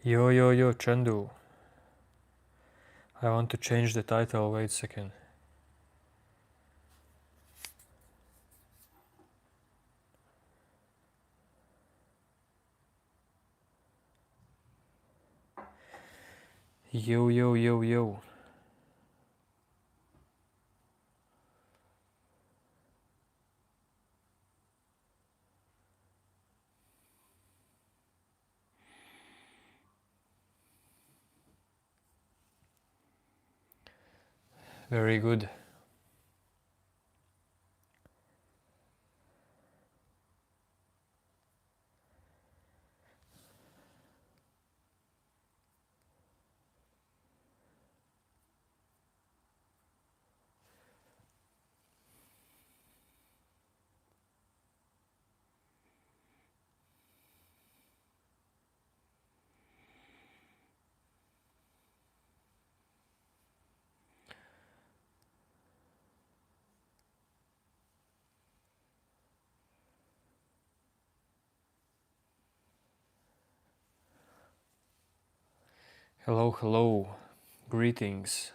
Yo, Chandu. I want to change the title, wait a second. Yo. Very good. Hello. Greetings.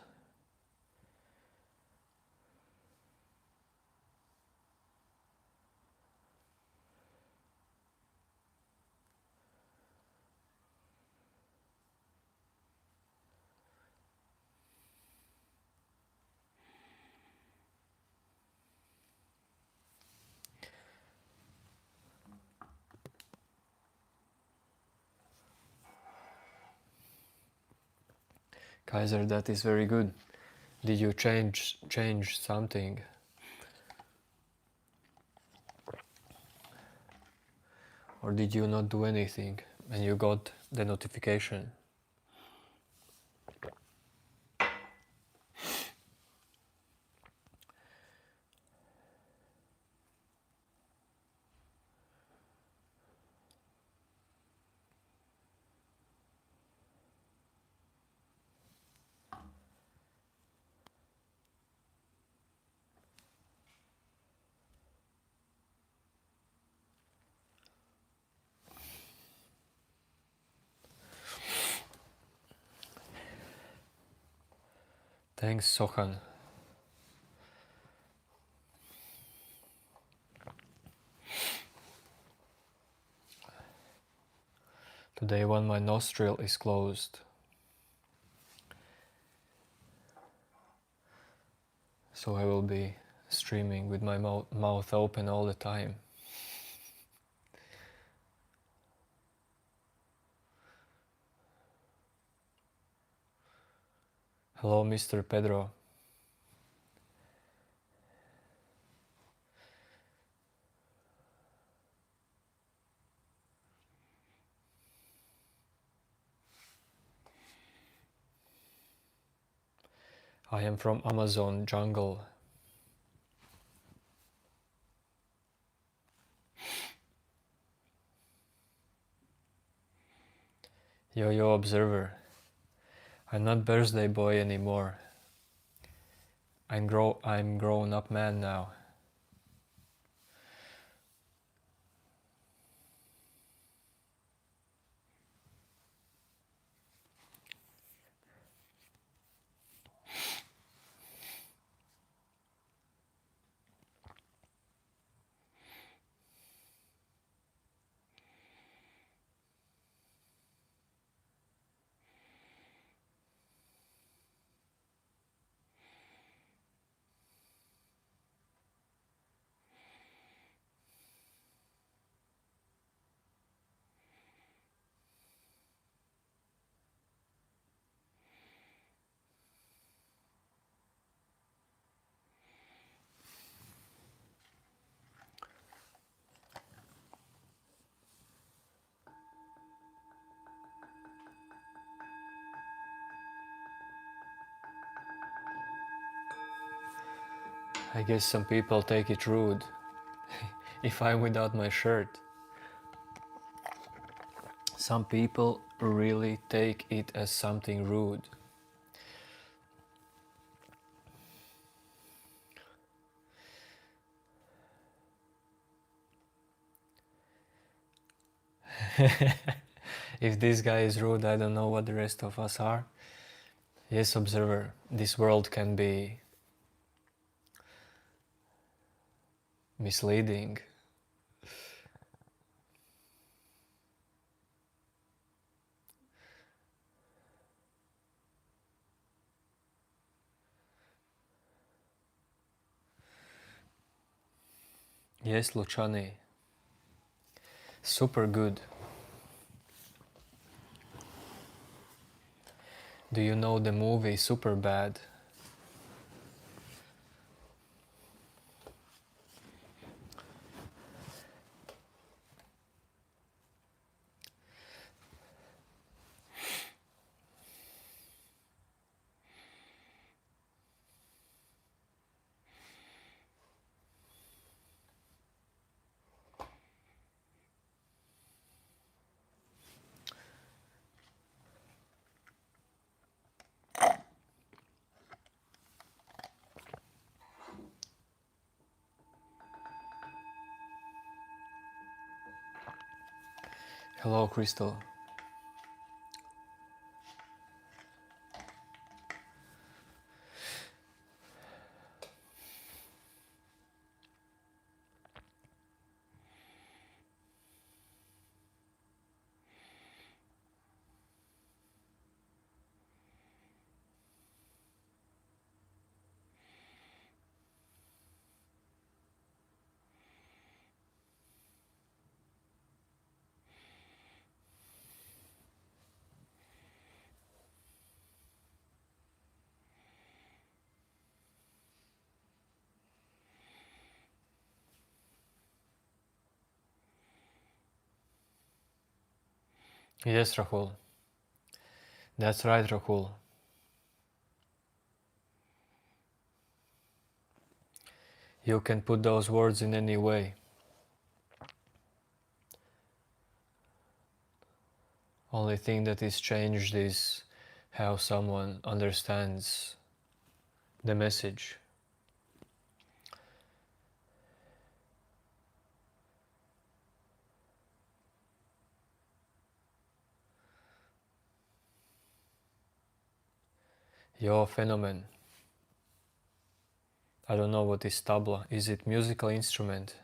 Kaiser, that is very good. Did you change something? Or did you not do anything and you got the notification? Thanks, Sohan. Today when my nostril is closed, so I will be streaming with my mouth open all the time. Hello, Mr. Pedro. I am from Amazon jungle. Yo, observer. I'm not birthday boy anymore. I'm grown up man now. I guess some people take it rude if I'm without my shirt. Some people really take it as something rude. If this guy is rude, I don't know what the rest of us are. Yes, observer, this world can be misleading. Yes, Luciani, super good. Do you know the movie Super Bad? Hello, Crystal. Yes, Rahul. That's right, Rahul. You can put those words in any way. Only thing that is changed is how someone understands the message. Your phenomenon. I don't know what is tabla. Is it musical instrument?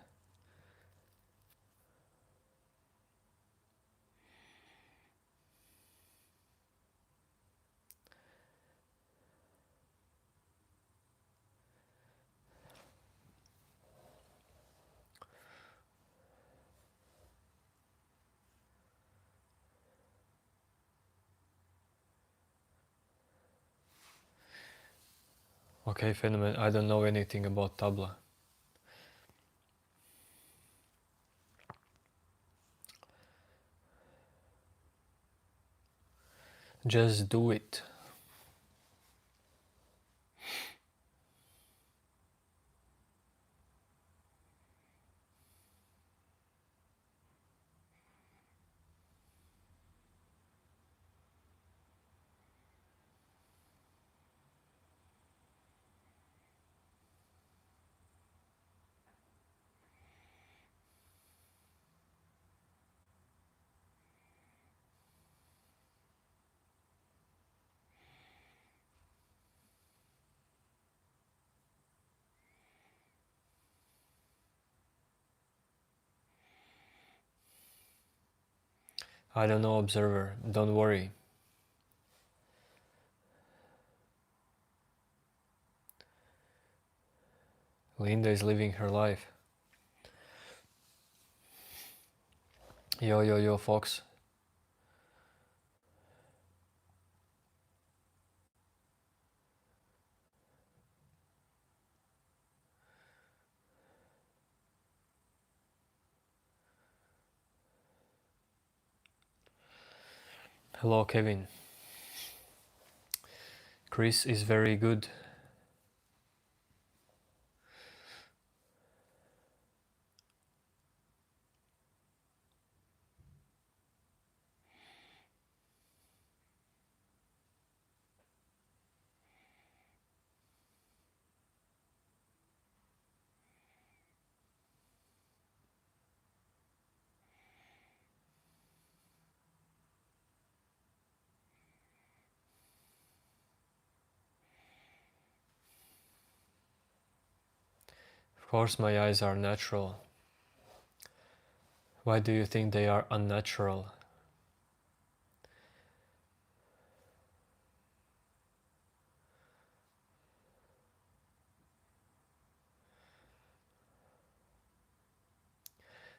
Okay, phenomenon. I don't know anything about tabla. Just do it. I don't know, observer. Don't worry. Linda is living her life. Yo, yo, yo, Fox. Hello, Kevin. Chris is very good. Of course my eyes are natural. Why do you think they are unnatural?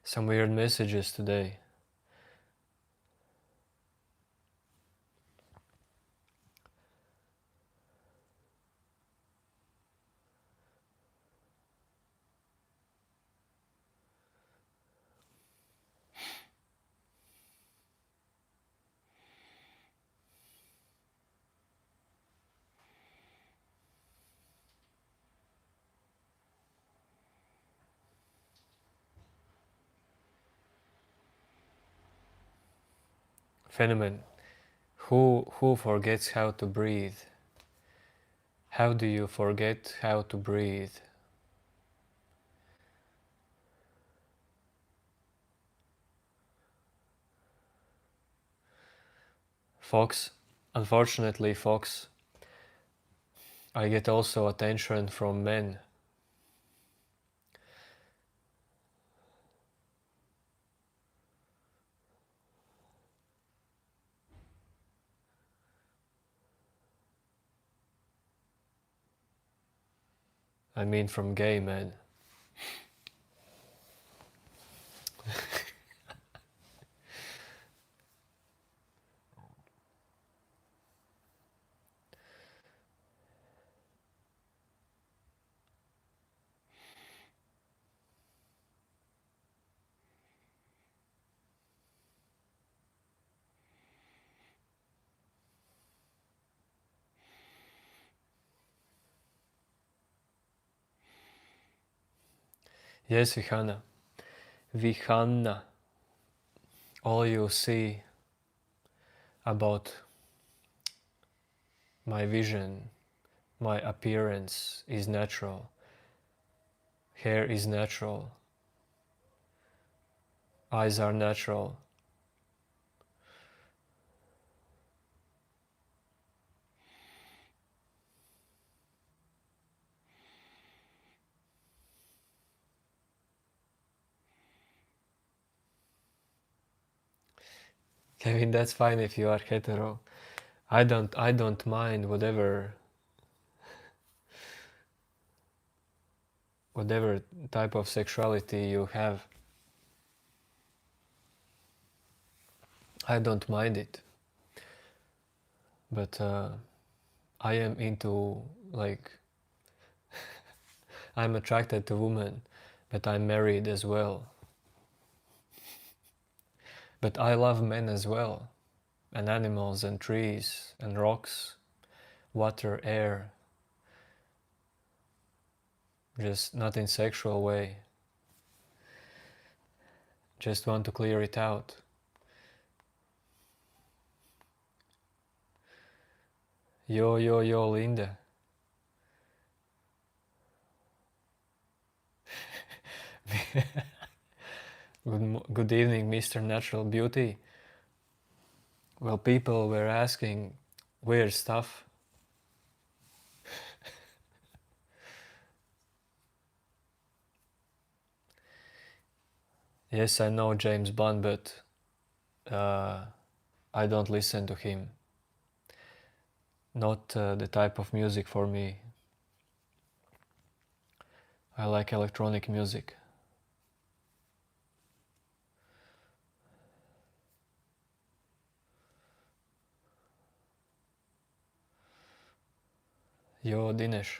Some weird messages today. Phenomenon. Who forgets how to breathe? How do you forget how to breathe? Fox, unfortunately, Fox, I get also attention from men. I mean from gay men. Yes, Vihana. Vihana. All you see about my vision, my appearance is natural. Hair is natural. Eyes are natural. Kevin, that's fine if you are hetero. I don't mind whatever type of sexuality you have. I don't mind it. But I am into, like, I'm attracted to women, but I'm married as well. But I love men as well, and animals and trees and rocks, water, air, just not in sexual way. Just want to clear it out. Yo, yo, yo, Linda. Good evening, Mr. Natural Beauty. Well, people were asking weird stuff. Yes, I know James Bond, but I don't listen to him. Not the type of music for me. I like electronic music. Yo, Dinesh.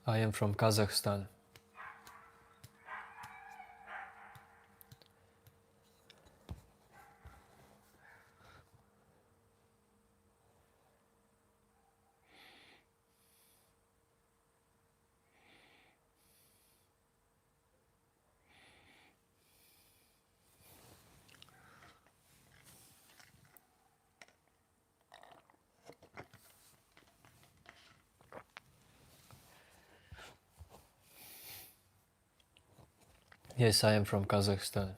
I am from Kazakhstan. Yes, I am from Kazakhstan.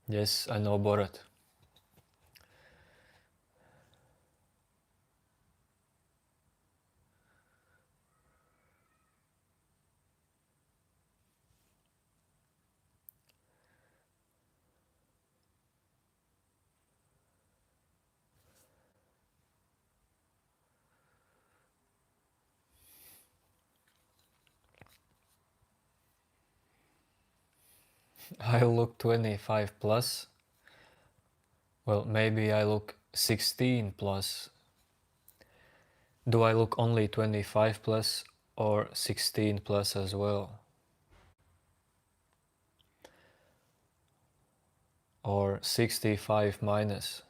Yes, I know Borat. I look 25 plus. Well, maybe I look 16 plus. Do I look only 25 plus or 16 plus as well? Or 65 minus?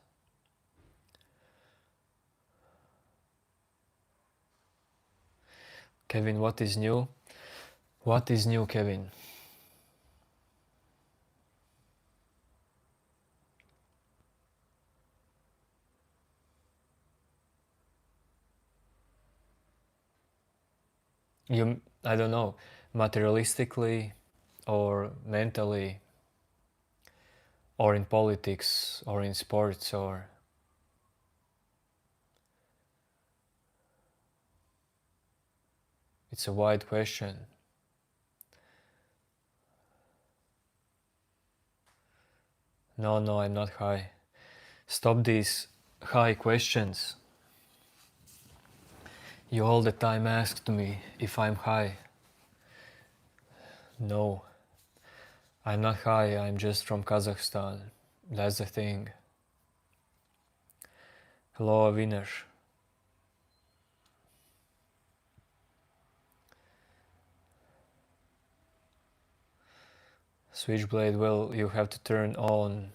Kevin, what is new? What is new, Kevin? I don't know, materialistically or mentally or in politics or in sports or... It's a wide question. No, I'm not high. Stop these high questions. You all the time asked me if I'm high. No, I'm not high, I'm just from Kazakhstan. That's the thing. Hello, Avinash. Switchblade, well, you have to turn on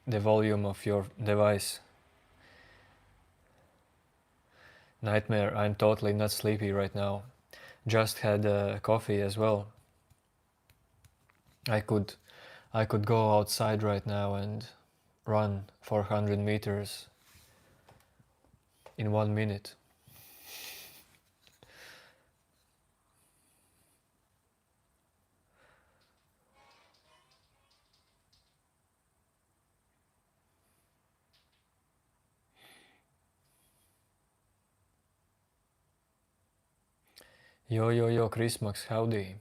the volume of your device. Nightmare, I'm totally not sleepy right now. Just had coffee as well. I could go outside right now and run 400 meters in 1 minute. Yo, Chris Max, howdy.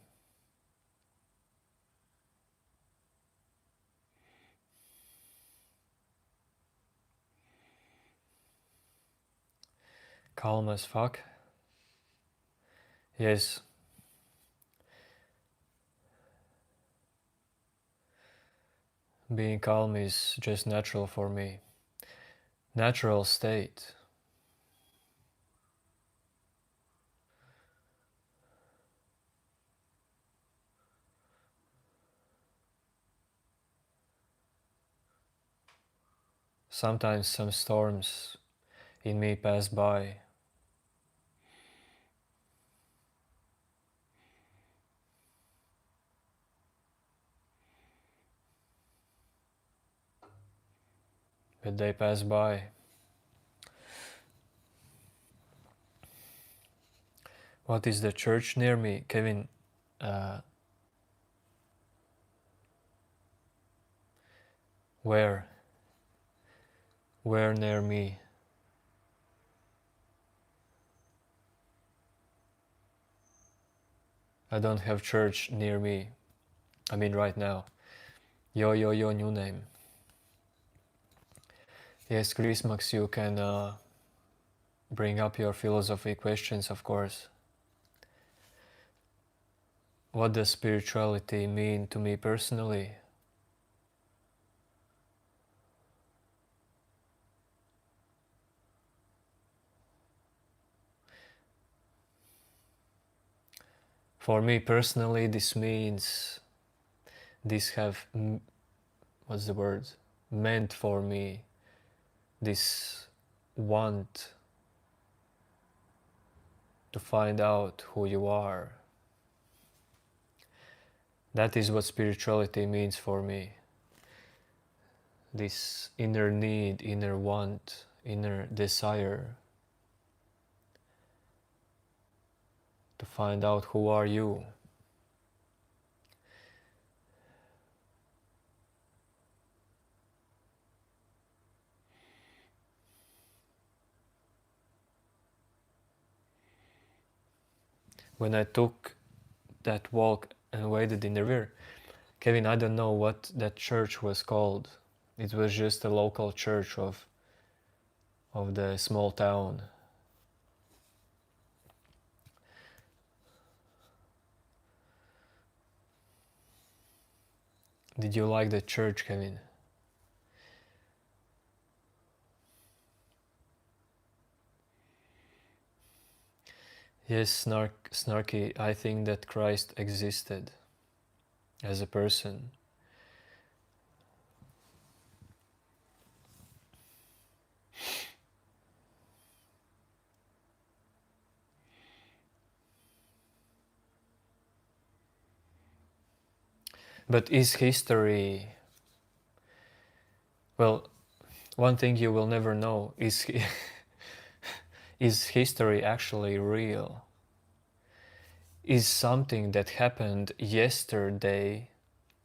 Calm as fuck. Yes. Being calm is just natural for me. Natural state. Sometimes some storms in me pass by. But they pass by. What is the church near me? Kevin, where? Where near me? I don't have church near me. I mean right now. Yo, new name. Yes, Chris Max, you can bring up your philosophy questions, of course. What does spirituality mean to me personally? For me personally, this means this have, what's the word, meant for me, this want to find out who you are. That is what spirituality means for me. this inner need, inner want, inner desire to find out who are you. When I took that walk and waded in the river, Kevin, I don't know what that church was called. It was just a local church of the small town. Did you like the church, Kevin? Yes, snarky, I think that Christ existed as a person. But is history... Well, one thing you will never know is is history actually real? Is something that happened yesterday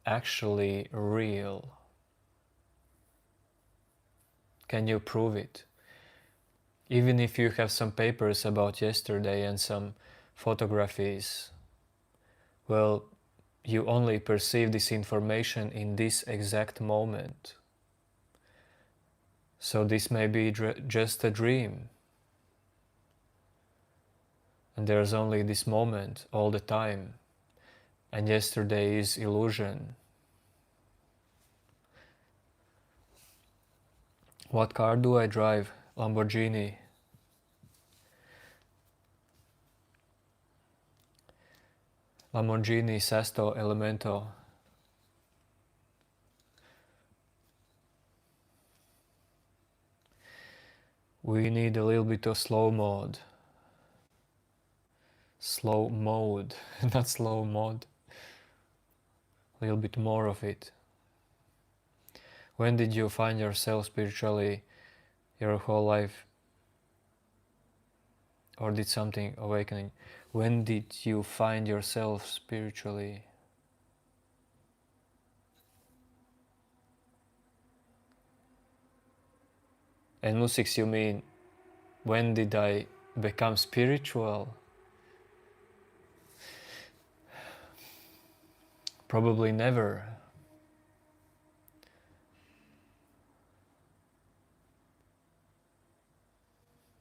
actually real? Can you prove it? Even if you have some papers about yesterday and some photographies, well, you only perceive this information in this exact moment. So this may be just a dream. And there's only this moment all the time. And yesterday is illusion. What car do I drive? Lamborghini. Lamborghini Sesto Elemento. We need a little bit of slow mode. Slow mode, not slow mode. A little bit more of it. When did you find yourself spiritually your whole life? Or did something awakening? When did you find yourself spiritually? And Musix, you mean, when did I become spiritual? Probably never.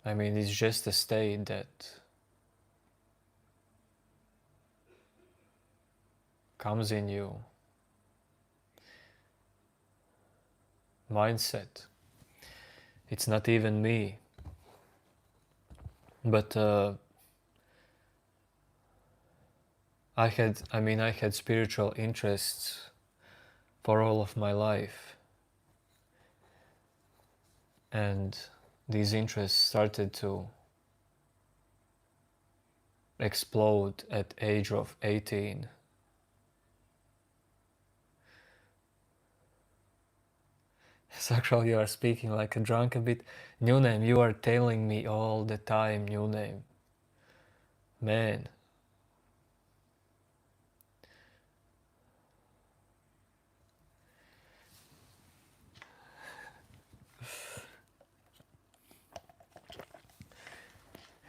I mean, it's just a state that comes in you. Mindset. It's not even me. But I had spiritual interests for all of my life. And these interests started to explode at age of 18. Sacral, you are speaking like a drunk a bit. New name, you are telling me all the time, new name. Man.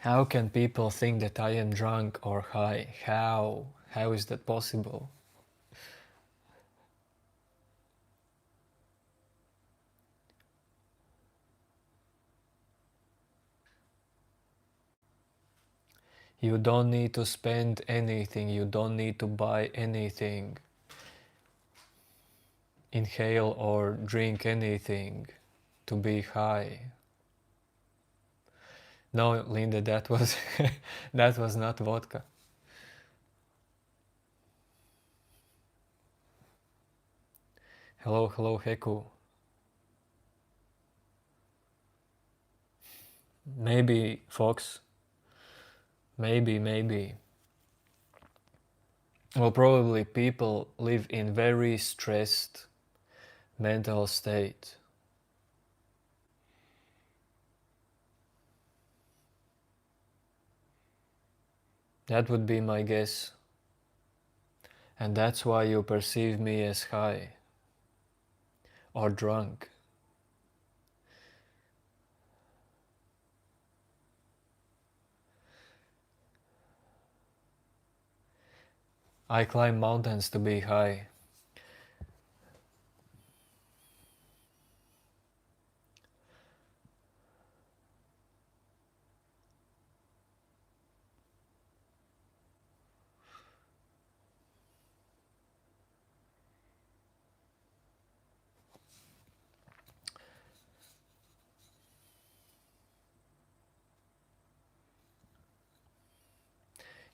How can people think that I am drunk or high? How? How is that possible? You don't need to spend anything, you don't need to buy anything, inhale or drink anything to be high. No, Linda, that was that was not vodka. Hello, hello, Heku. Maybe, Fox. Maybe. Well, probably people live in very stressed, mental state. That would be my guess. And that's why you perceive me as high or drunk. I climb mountains to be high.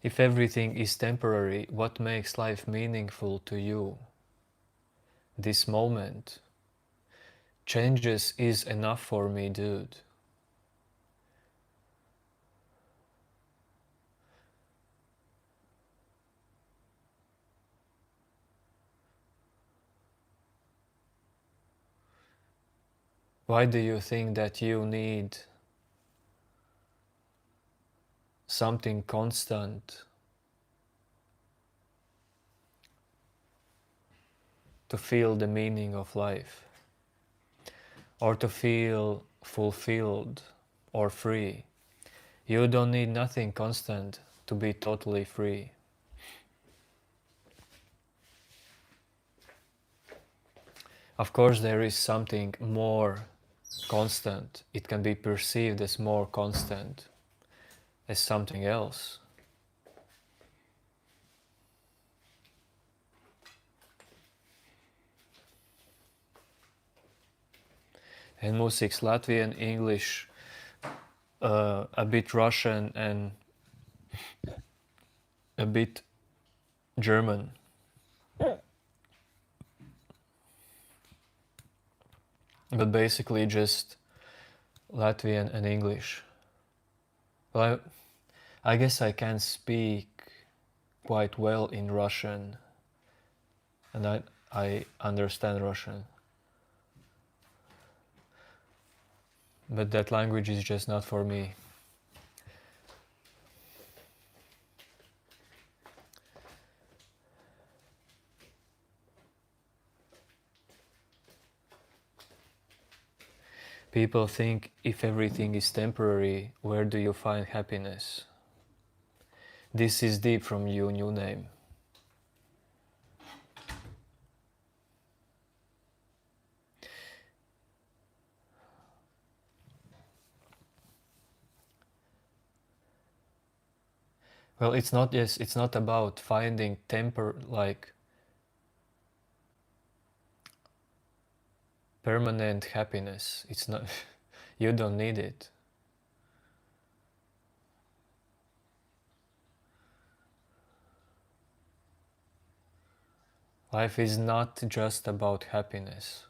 If everything is temporary, what makes life meaningful to you? This moment. Changes is enough for me, dude. Why do you think that you need something constant to feel the meaning of life, or to feel fulfilled or free? You don't need nothing constant to be totally free. Of course, there is something more constant. It can be perceived as more constant, as something else. And music's Latvian, English, a bit Russian, and a bit German. But basically just Latvian and English. Well, I guess I can speak quite well in Russian, and I understand Russian. But that language is just not for me. People think if everything is temporary, where do you find happiness? This is deep from you, new name. Well, it's not about finding permanent happiness. It's not, you don't need it. Life is not just about happiness.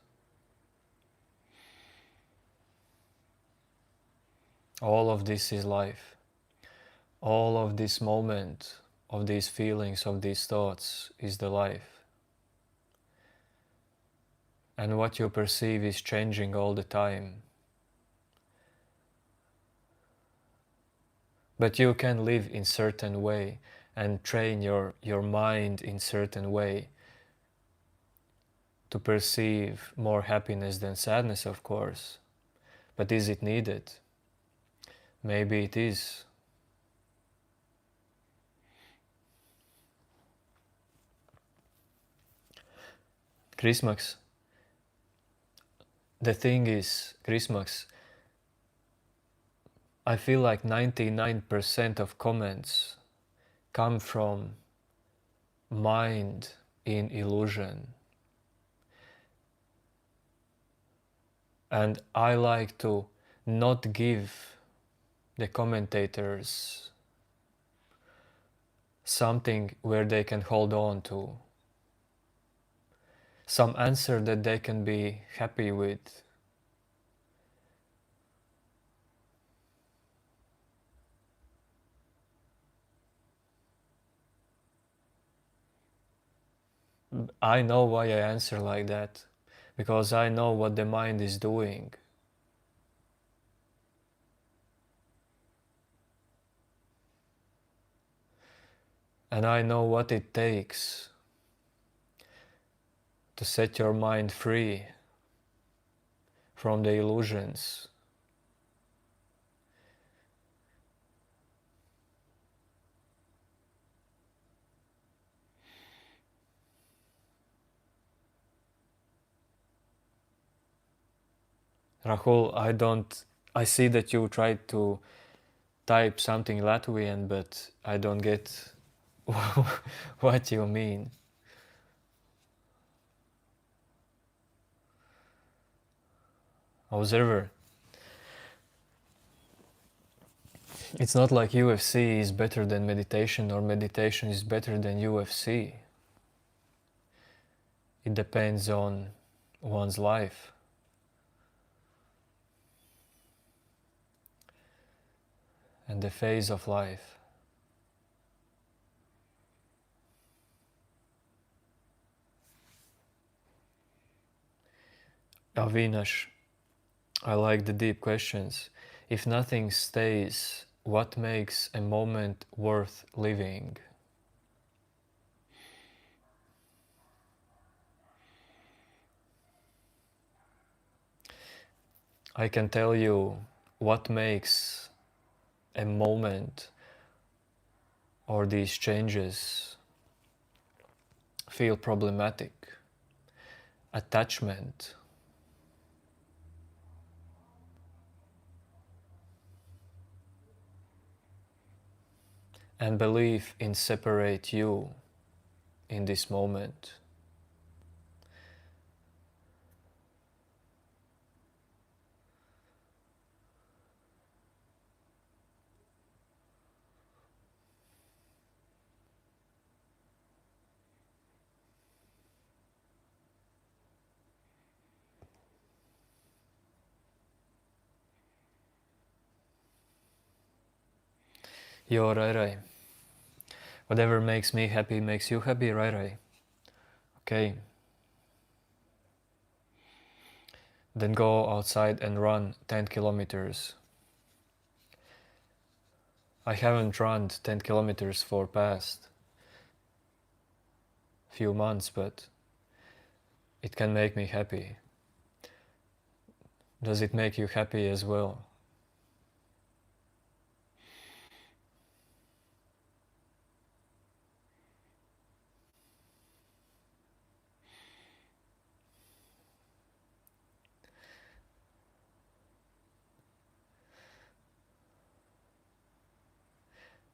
All of this is life. All of this moment, of these feelings, of these thoughts is the life. And what you perceive is changing all the time. But you can live in certain way and train your mind in certain way to perceive more happiness than sadness, of course. But is it needed? Maybe it is. Chrismax. The thing is, Chrismax, I feel like 99% of comments come from mind in illusion. And I like to not give the commentators something where they can hold on to, some answer that they can be happy with. I know why I answer like that, because I know what the mind is doing. And I know what it takes to set your mind free from the illusions. Rahul, I see that you tried to type something Latvian, but I don't get what you mean. Observer. It's not like UFC is better than meditation or meditation is better than UFC. It depends on one's life. And the phase of life. Avinash, I like the deep questions. If nothing stays, what makes a moment worth living? I can tell you what makes a moment or these changes feel problematic. Attachment. And belief in separate you in this moment. Yo, Rai. Whatever makes me happy makes you happy, Rai. Okay. Then go outside and run 10 kilometers. I haven't run 10 kilometers for past few months, but it can make me happy. Does it make you happy as well?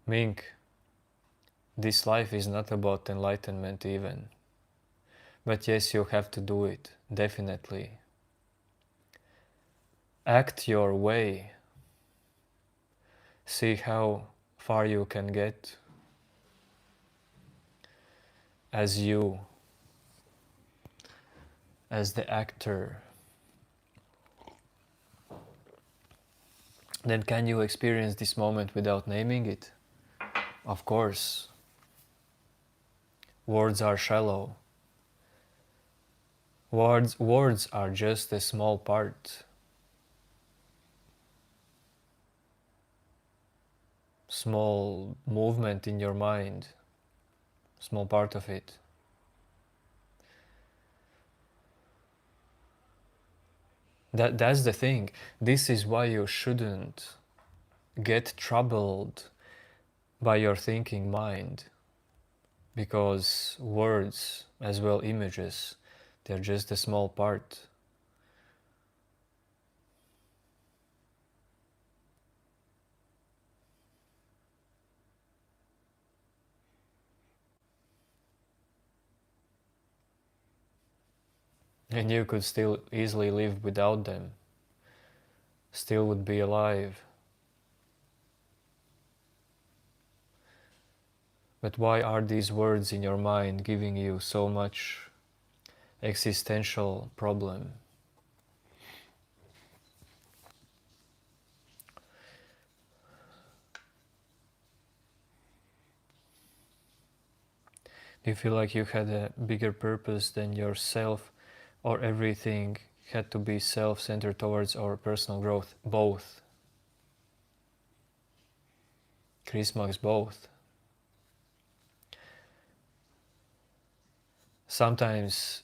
Mink, this life is not about enlightenment even. But yes, you have to do it, definitely. Act your way. See how far you can get as you, as the actor. Then can you experience this moment without naming it? Of course. Words are shallow. Words are just a small part. Small movement in your mind. Small part of it. That's the thing. This is why you shouldn't get troubled by your thinking mind. Because words, as well images, they're just a small part. And you could still easily live without them. Still would be alive. But why are these words in your mind giving you so much existential problem? Do you feel like you had a bigger purpose than yourself or everything had to be self-centered towards our personal growth? Both. Chris Max, both. Sometimes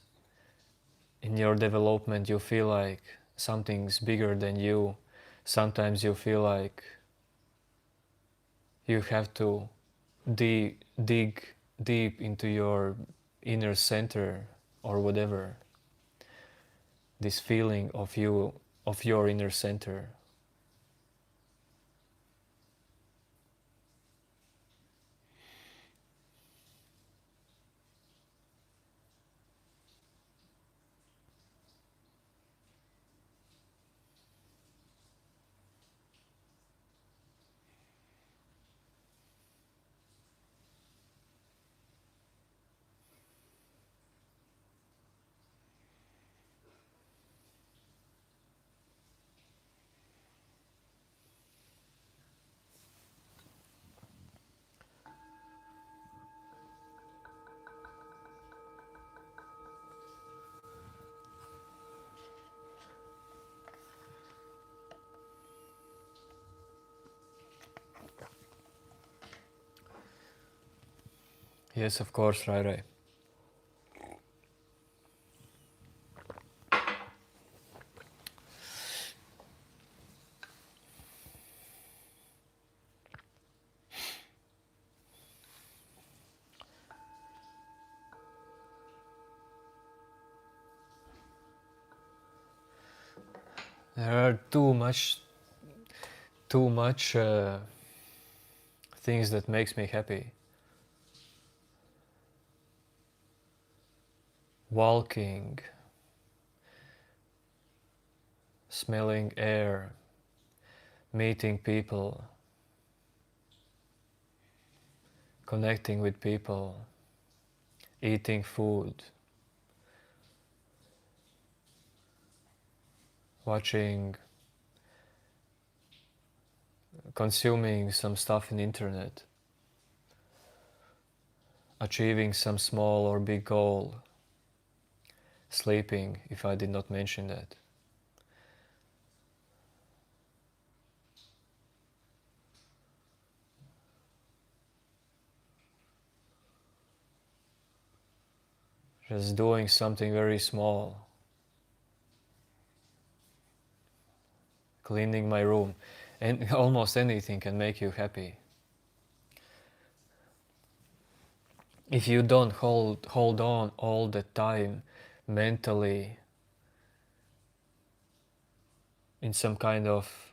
in your development you feel like something's bigger than you. Sometimes you feel like you have to dig deep into your inner center or whatever. This feeling of you, of your inner center. Yes, of course, Rai. There are too much things that makes me happy. Walking, smelling air, meeting people, connecting with people, eating food, watching, consuming some stuff in internet, achieving some small or big goal, sleeping, if I did not mention that. Just doing something very small, cleaning my room, and almost anything can make you happy. If you don't hold on all the time mentally in some kind of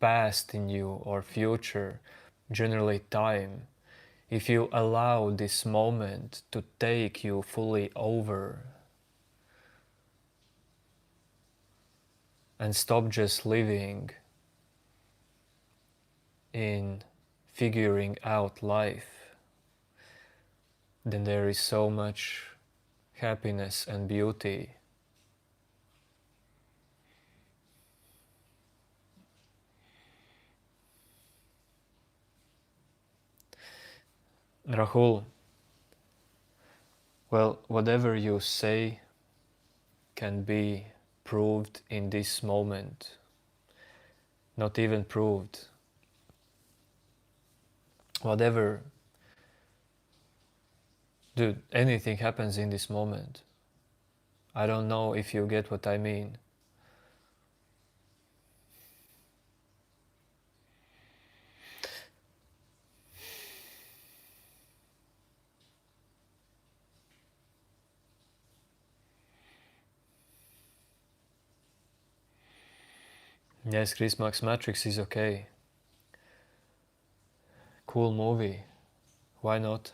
past in you or future, generally time, if you allow this moment to take you fully over and stop just living in figuring out life, then there is so much happiness and beauty. Rahul, well, whatever you say can be proved in this moment. Not even proved. Whatever, dude, anything happens in this moment. I don't know if you get what I mean. Yes, Chris Max Matrix is okay. Cool movie. Why not?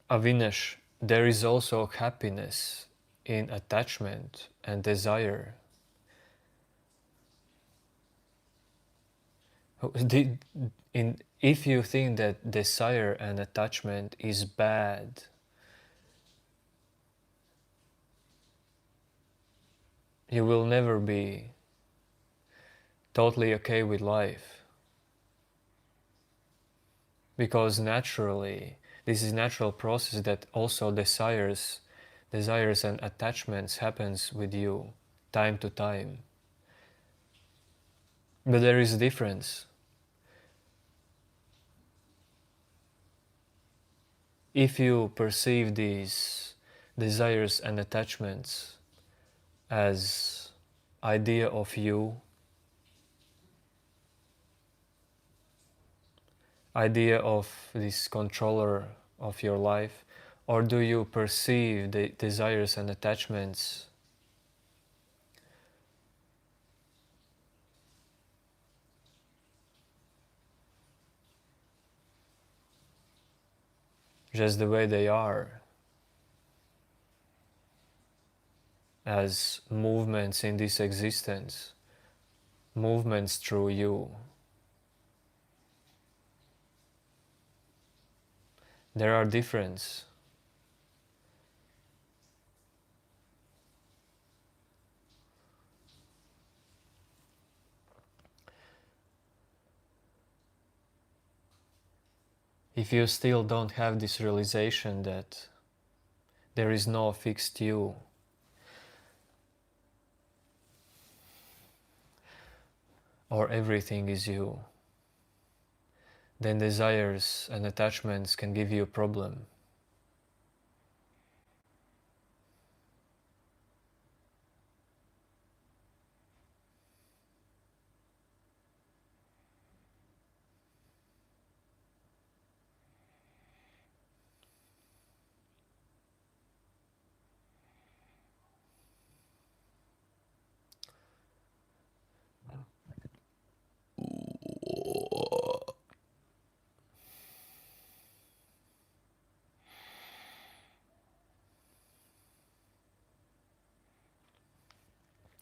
Avinash, there is also happiness in attachment and desire. If you think that desire and attachment is bad, you will never be totally okay with life. Because naturally, this is natural process that also desires and attachments happens with you time to time. But there is a difference. If you perceive these desires and attachments as idea of you, idea of this controller of your life, or do you perceive the desires and attachments just the way they are, as movements in this existence, movements through you? There are differences. If you still don't have this realization that there is no fixed you, or everything is you, then desires and attachments can give you a problem.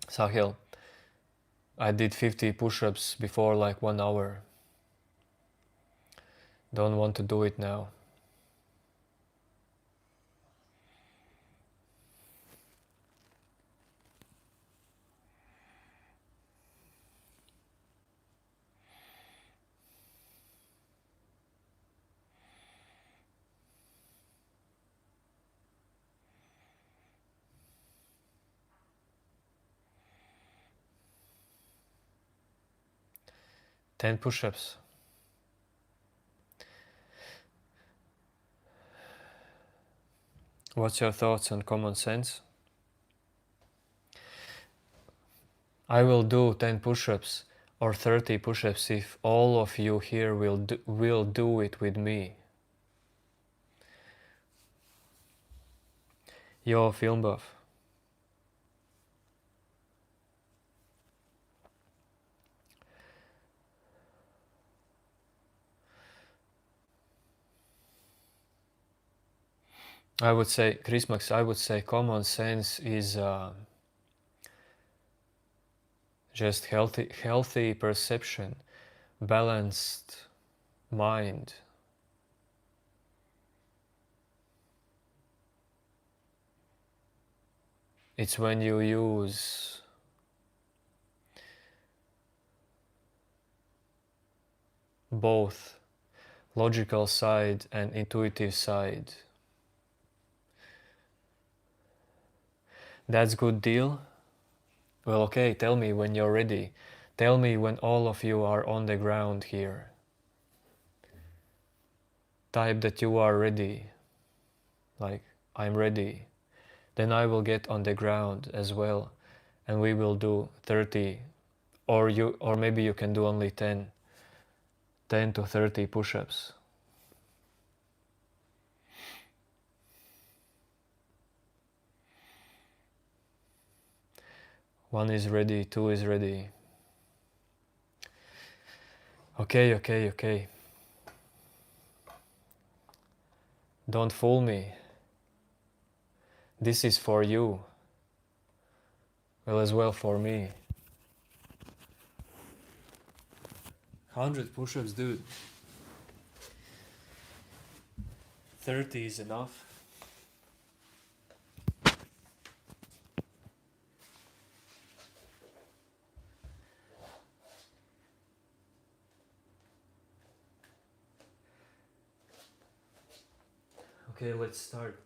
Sahil, I did 50 push-ups before like 1 hour. Don't want to do it now. Ten push-ups. What's your thoughts on common sense? I will do 10 push-ups or 30 push-ups if all of you here will do it with me. Yo, film buff. I would say, Chrismax, I would say common sense is just healthy perception, balanced mind. It's when you use both logical side and intuitive side. That's good deal? Well, okay, tell me when you're ready. Tell me when all of you are on the ground here. Type that you are ready. Like, I'm ready. Then I will get on the ground as well, and we will do 30, or maybe you can do only 10 to 30 push-ups. One is ready, two is ready. Okay. Don't fool me. This is for you. Well, as well for me. 100 push-ups, dude. 30 is enough. Okay, let's start.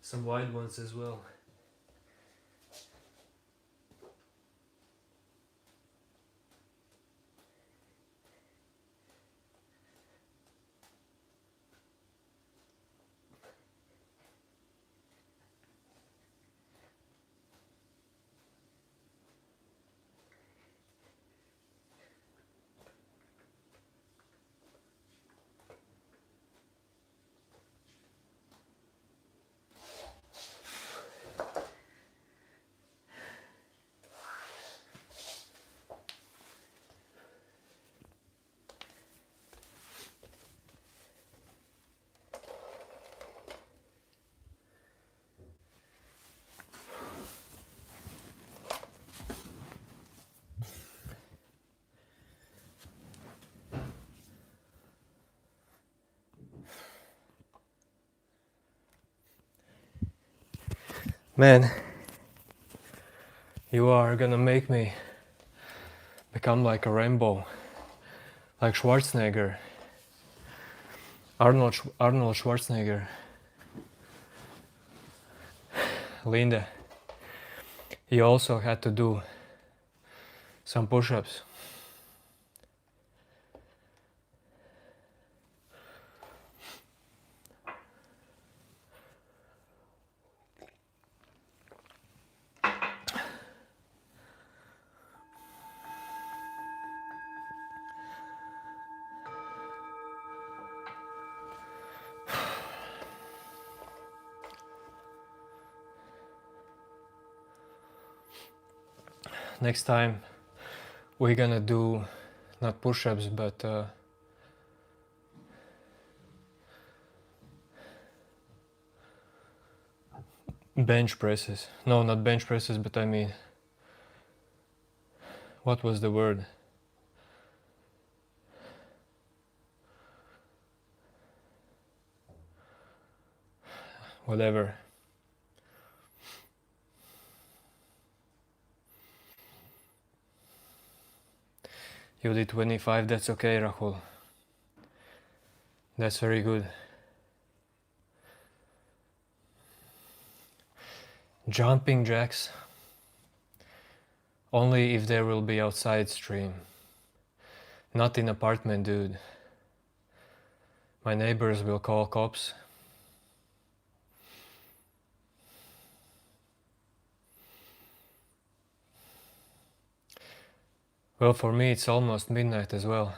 Some wide ones as well. Man, you are gonna make me become like a Rambo, like Schwarzenegger, Arnold Schwarzenegger. Linda, he also had to do some push-ups. Next time we're gonna do not push-ups but bench presses. No, not bench presses, but I mean, what was the word? Whatever. You did 25, that's okay, Rahul. That's very good. Jumping jacks. Only if there will be outside stream. Not in apartment, dude. My neighbors will call cops. Well, for me it's almost midnight as well.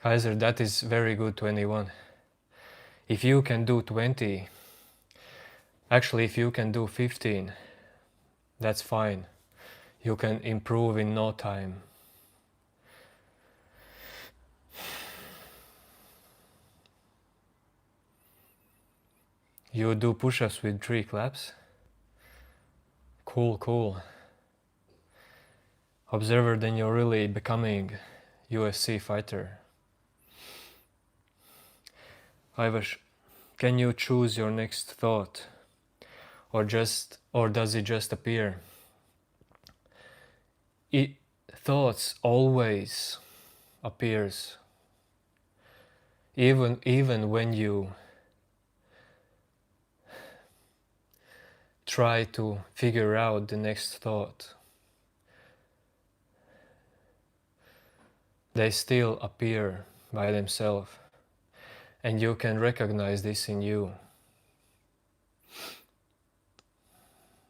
Kaiser, that is very good, 21. If you can do 20, actually if you can do 15, that's fine. You can improve in no time. You do push-ups with 3 claps? Cool, cool. Observer, then you're really becoming UFC fighter. Ivash, can you choose your next thought? Or does it just appear? Thoughts always appears. Even when you try to figure out the next thought, they still appear by themselves, and you can recognize this in you.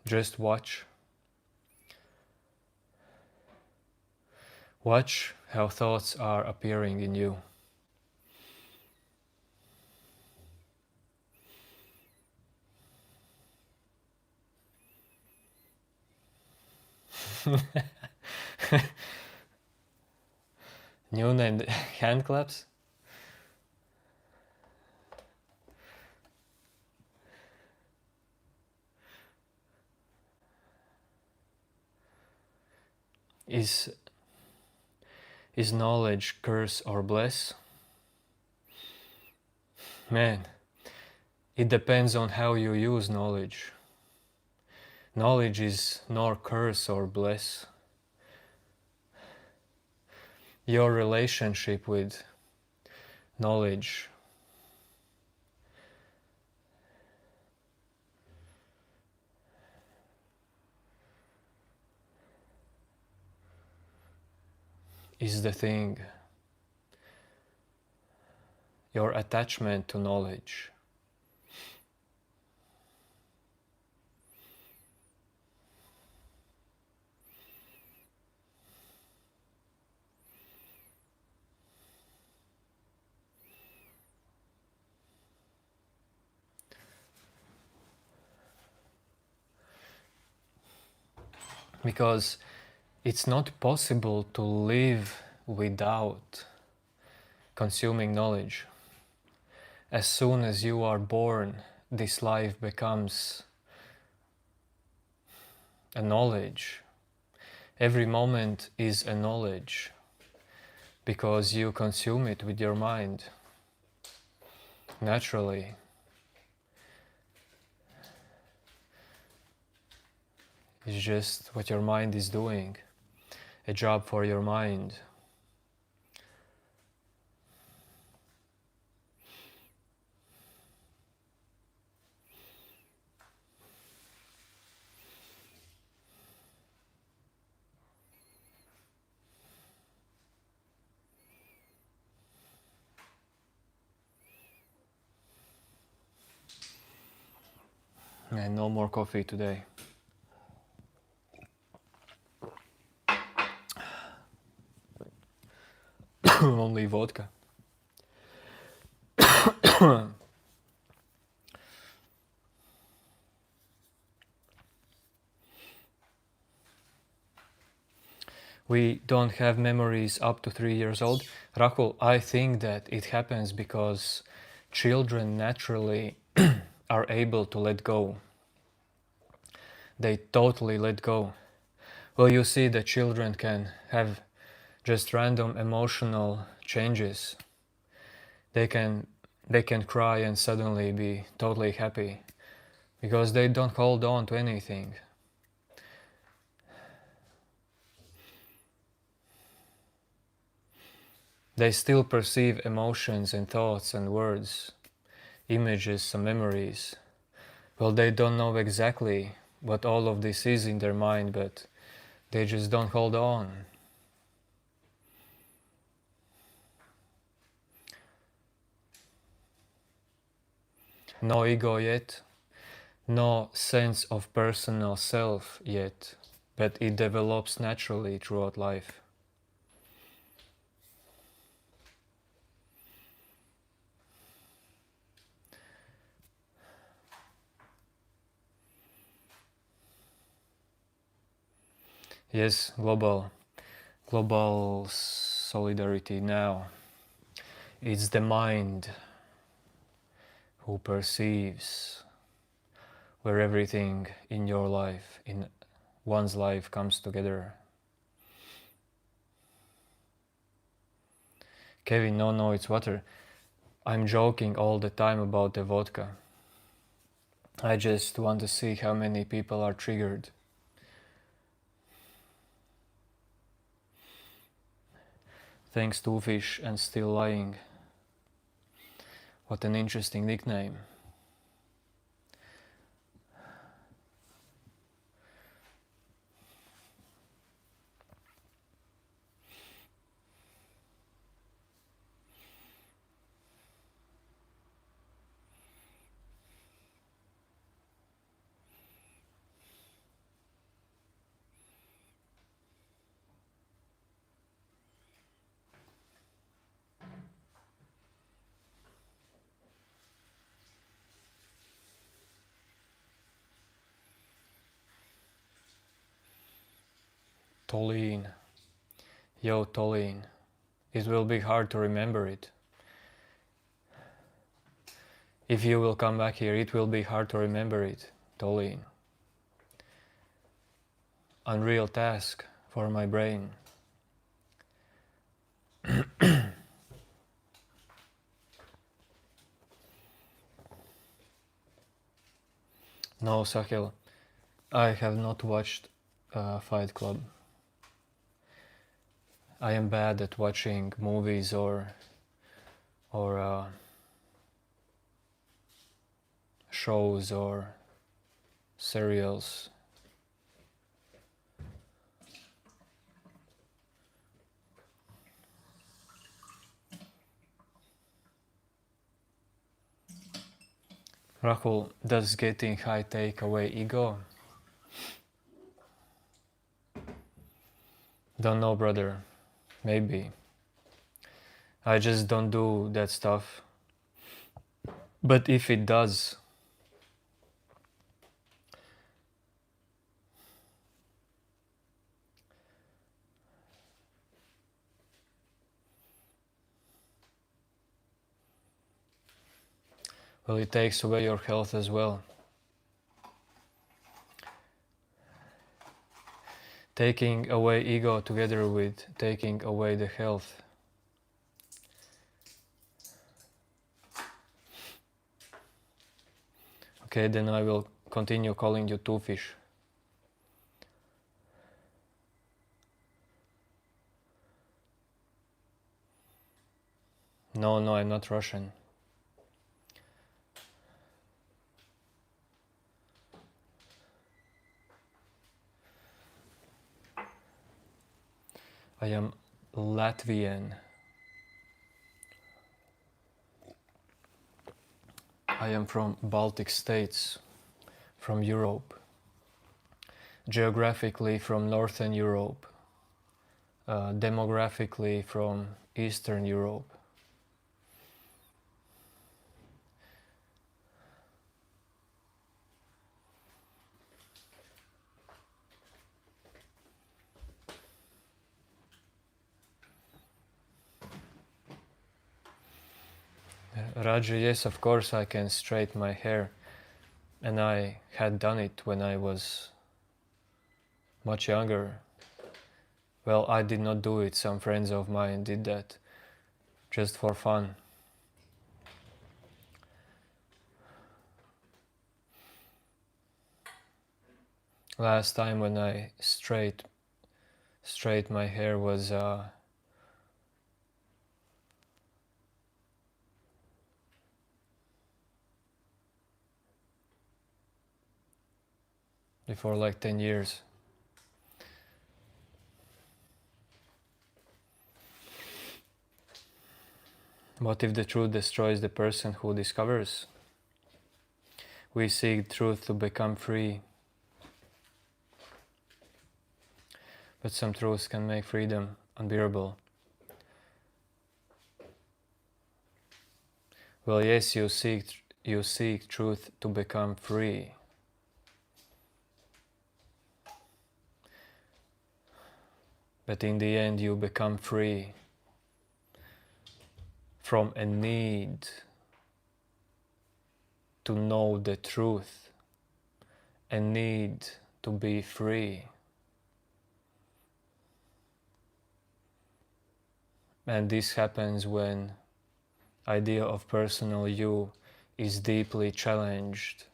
Just watch. Watch how thoughts are appearing in you. New name, hand claps? Is knowledge curse or bless? Man, it depends on how you use knowledge. Knowledge is nor curse or bless. Your relationship with knowledge is the thing. Your attachment to knowledge. Because it's not possible to live without consuming knowledge. As soon as you are born, this life becomes a knowledge. Every moment is a knowledge because you consume it with your mind. Naturally. It's just what your mind is doing. A job for your mind. And no more coffee today. Only vodka. We don't have memories up to 3 years old. Rahul, I think that it happens because children naturally are able to let go. They totally let go. Well, you see that children can have just random emotional changes. They can cry and suddenly be totally happy because they don't hold on to anything. They still perceive emotions and thoughts and words, images and memories. Well, they don't know exactly what all of this is in their mind, but they just don't hold on. No ego yet, no sense of personal self yet, but it develops naturally throughout life. Yes, global solidarity now. It's the mind who perceives where everything in your life, in one's life, comes together. Kevin, no, it's water. I'm joking all the time about the vodka. I just want to see how many people are triggered. Thanks to Fish and Still Lying. What an interesting nickname. Tolleen. Yo, Tolleen. It will be hard to remember it. If you will come back here, it will be hard to remember it, Tolleen. Unreal task for my brain. No, Sahil, I have not watched Fight Club. I am bad at watching movies or shows or serials. Rahul, does getting high take away ego? Don't know, brother. Maybe. I just don't do that stuff. But if it does, well, it takes away your health as well. Taking away ego together with taking away the health. Okay, then I will continue calling you Two Fish. No, I'm not Russian. I am Latvian. I am from Baltic states, from Europe. Geographically from Northern Europe. Demographically from Eastern Europe. Raju, yes, of course I can straighten my hair, and I had done it when I was much younger. Well, I did not do it, some friends of mine did that, just for fun. Last time when I straight my hair was before like 10 years. What if the truth destroys the person who discovers? We seek truth to become free. But some truths can make freedom unbearable. Well, yes, you seek truth to become free. But in the end you become free from a need to know the truth, a need to be free. And this happens when idea of personal you is deeply challenged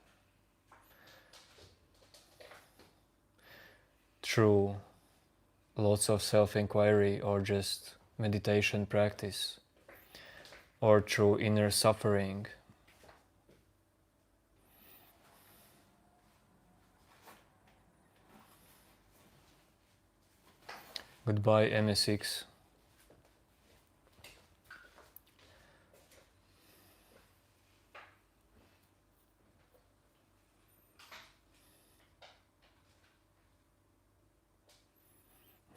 through lots of self-inquiry or just meditation practice, or through inner suffering. Goodbye, MSX.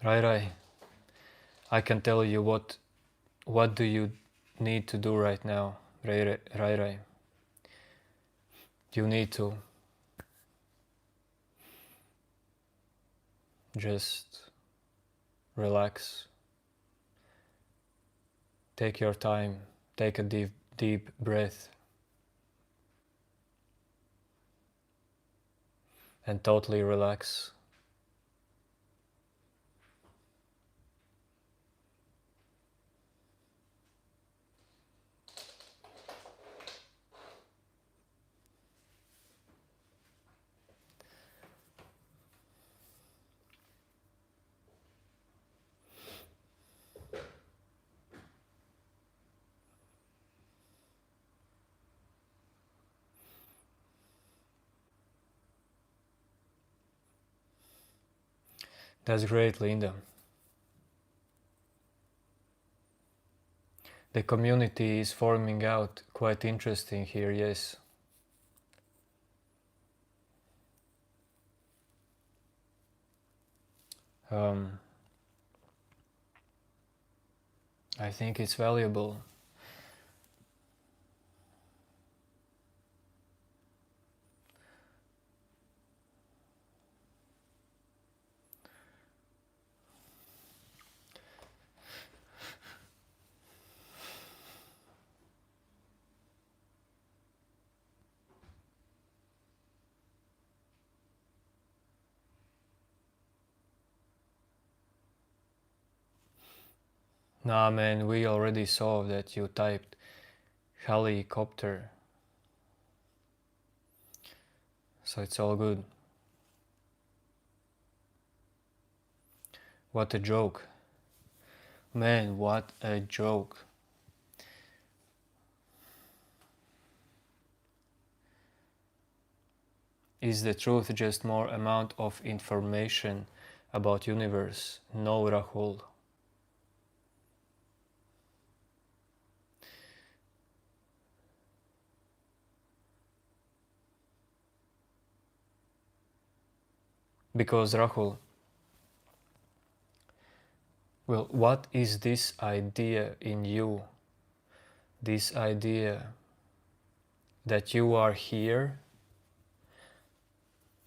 Rai, I can tell you what do you need to do right now, Rai. You need to just relax. Take your time, take a deep breath, and totally relax. That's great, Linda. The community is forming out quite interesting here, yes. I think it's valuable. Nah, man, we already saw that you typed helicopter. So it's all good. What a joke. Man, what a joke. Is the truth just more amount of information about universe? No, Rahul. Because Rahul, well, what is this idea in you? This idea that you are here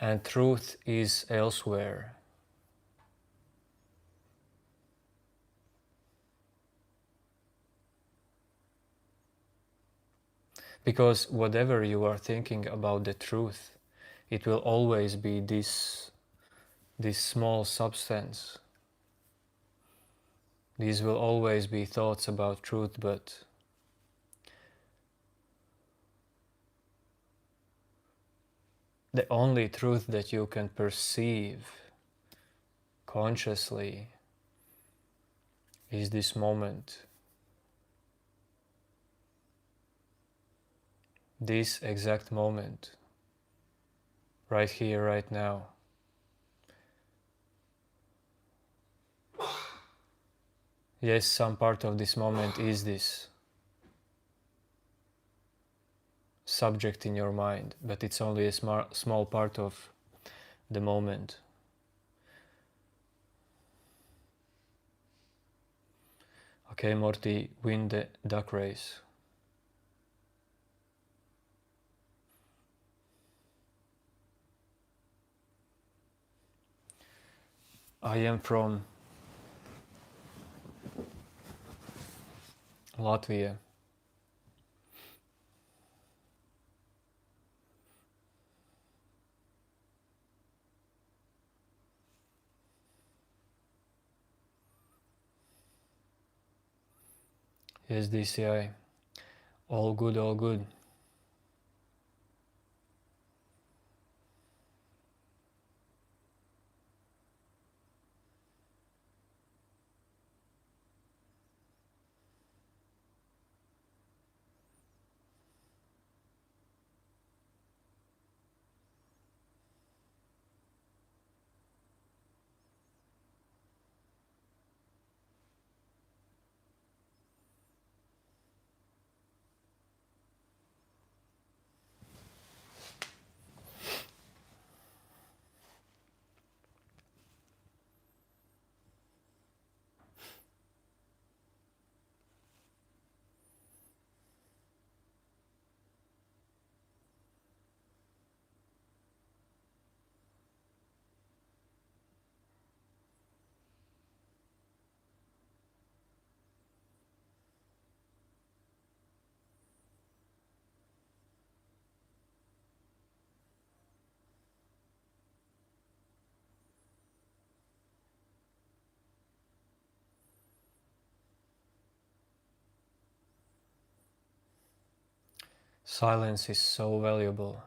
and truth is elsewhere. Because whatever you are thinking about the truth, it will always be this small substance. These will always be thoughts about truth, but the only truth that you can perceive consciously is this moment. This exact moment. Right here, right now. Yes, some part of this moment is this subject in your mind, but it's only a small part of the moment. Okay, Morty, win the duck race. I am from Latvia. Yes, DCI. All good, all good. Silence is so valuable.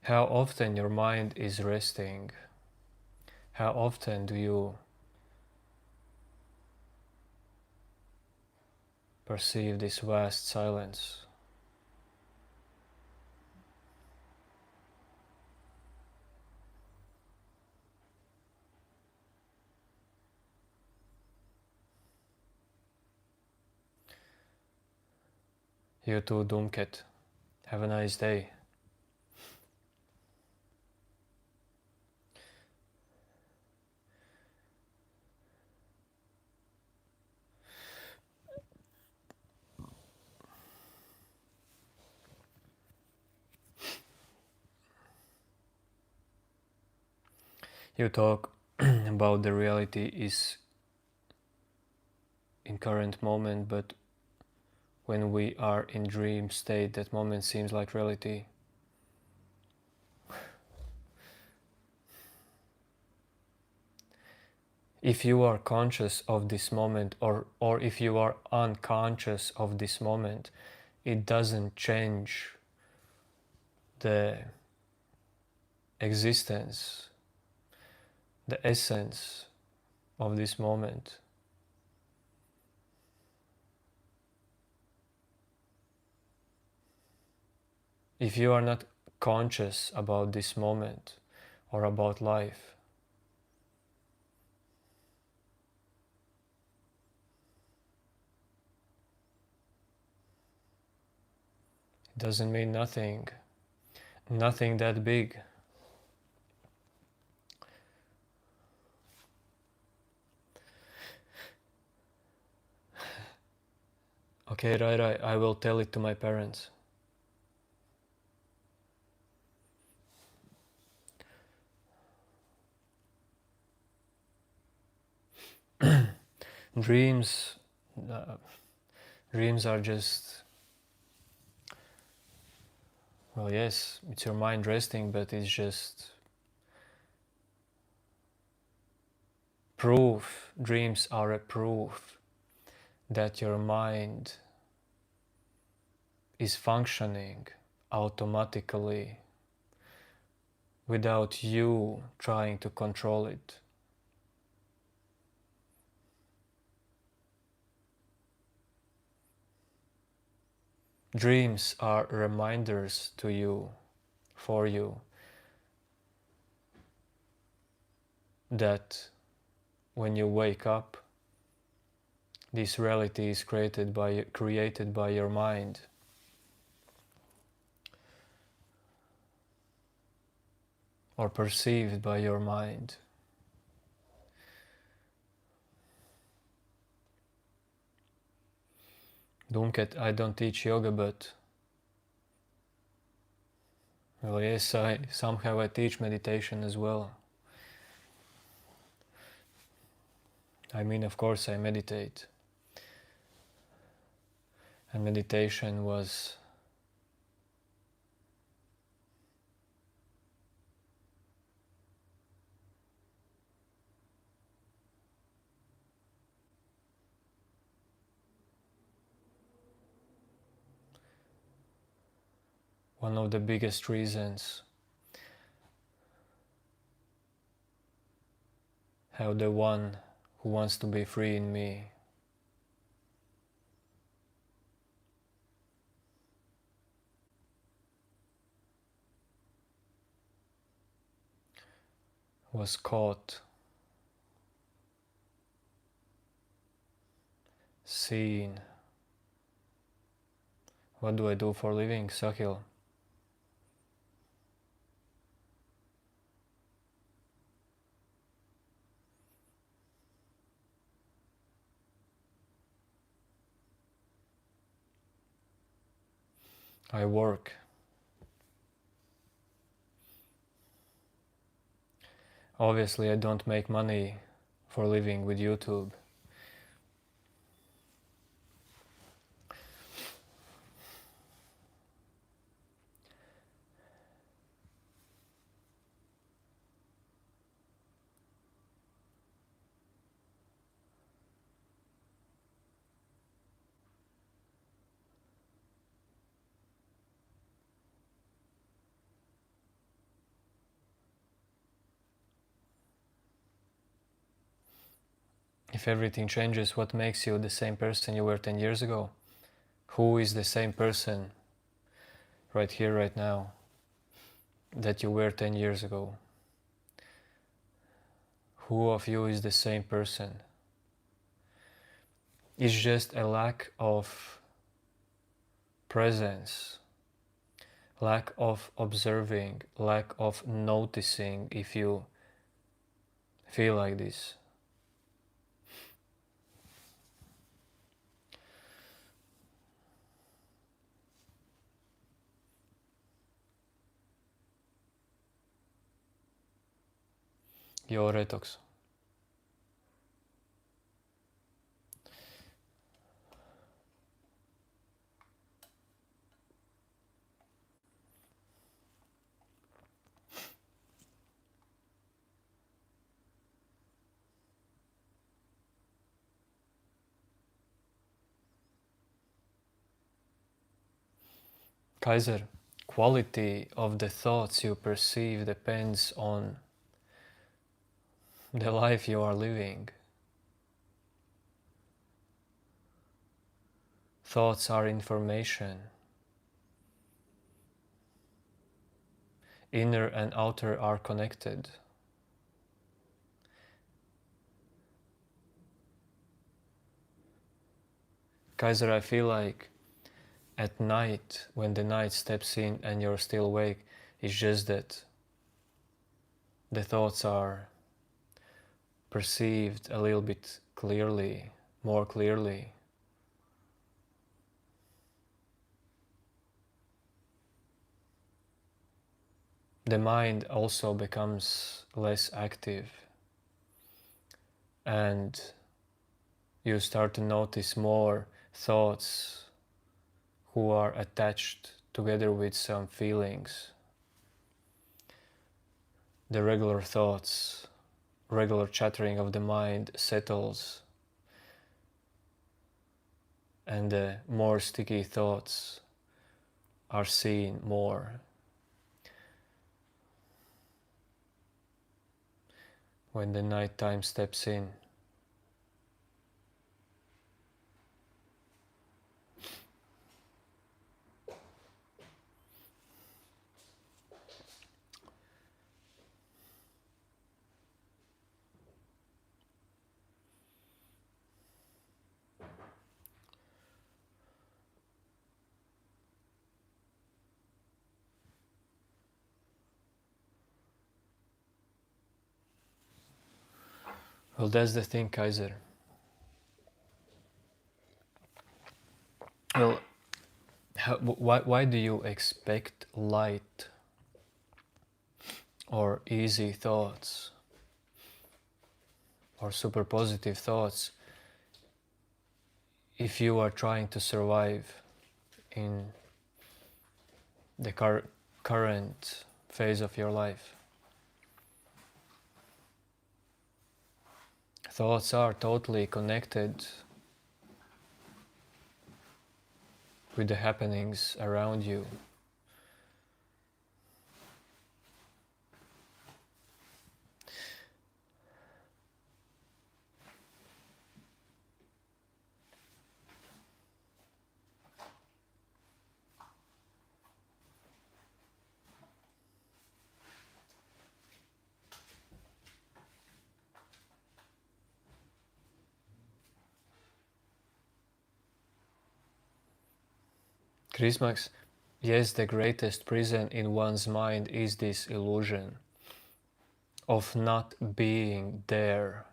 How often your mind is resting? How often do you perceive this vast silence? You too, Dumket. Have a nice day. You talk about the reality is in current moment, but when we are in dream state, that moment seems like reality. If you are conscious of this moment, or if you are unconscious of this moment, it doesn't change the existence, the essence of this moment. If you are not conscious about this moment or about life, it doesn't mean nothing, nothing that big. Okay, right, I will tell it to my parents. Dreams, dreams are just, well, yes, it's your mind resting, but it's just proof. Dreams are a proof that your mind is functioning automatically without you trying to control it. Dreams are reminders to you, for you, that when you wake up, this reality is created by your mind. Or perceived by your mind. Dumket, I don't teach yoga, but well, yes, somehow I teach meditation as well. I mean, of course I meditate. And meditation was one of the biggest reasons how the one who wants to be free in me was caught, seen. What do I do for a living, Sahil? I work. Obviously I don't make money for a living with YouTube. If everything changes, what makes you the same person you were 10 years ago? Who is the same person right here, right now, that you were 10 years ago? Who of you is the same person? It's just a lack of presence, lack of observing, lack of noticing if you feel like this. Jó retok. Kaiser, quality of the thoughts you perceive depends on the life you are living. Thoughts are information. Inner and outer are connected. Kaiser, I feel like at night, when the night steps in and you're still awake, it's just that the thoughts are perceived a little bit clearly, more clearly. The mind also becomes less active, and you start to notice more thoughts who are attached together with some feelings. The regular thoughts, regular chattering of the mind settles, and the more sticky thoughts are seen more. When the nighttime steps in. Well, that's the thing, Kaiser. Well, why do you expect light or easy thoughts or super positive thoughts if you are trying to survive in the current phase of your life? Thoughts are totally connected with the happenings around you. Chrismax, yes, the greatest prison in one's mind is this illusion of not being there.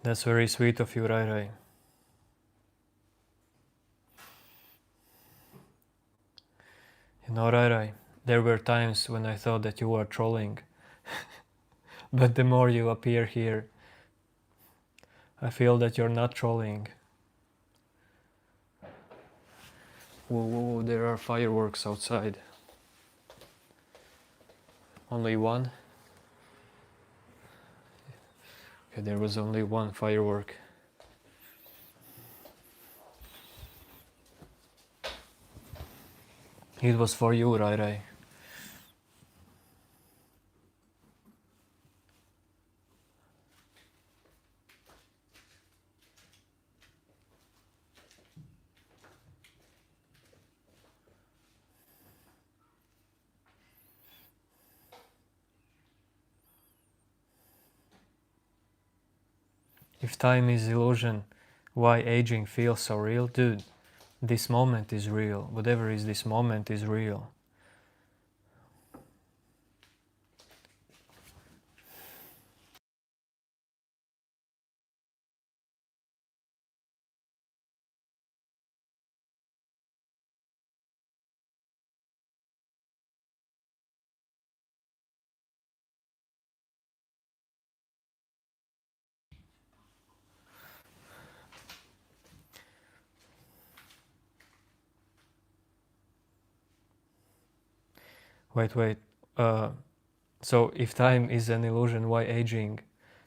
That's very sweet of you, Rai Rai. You know, Rai Rai, there were times when I thought that you were trolling, but the more you appear here, I feel that you're not trolling. Whoa, whoa, whoa, there are fireworks outside. Only one? Okay, there was only one firework. It was for you, Rai Rai. If time is illusion, why aging feels so real? Dude, this moment is real. Whatever is this moment is real. Wait. So if time is an illusion, why aging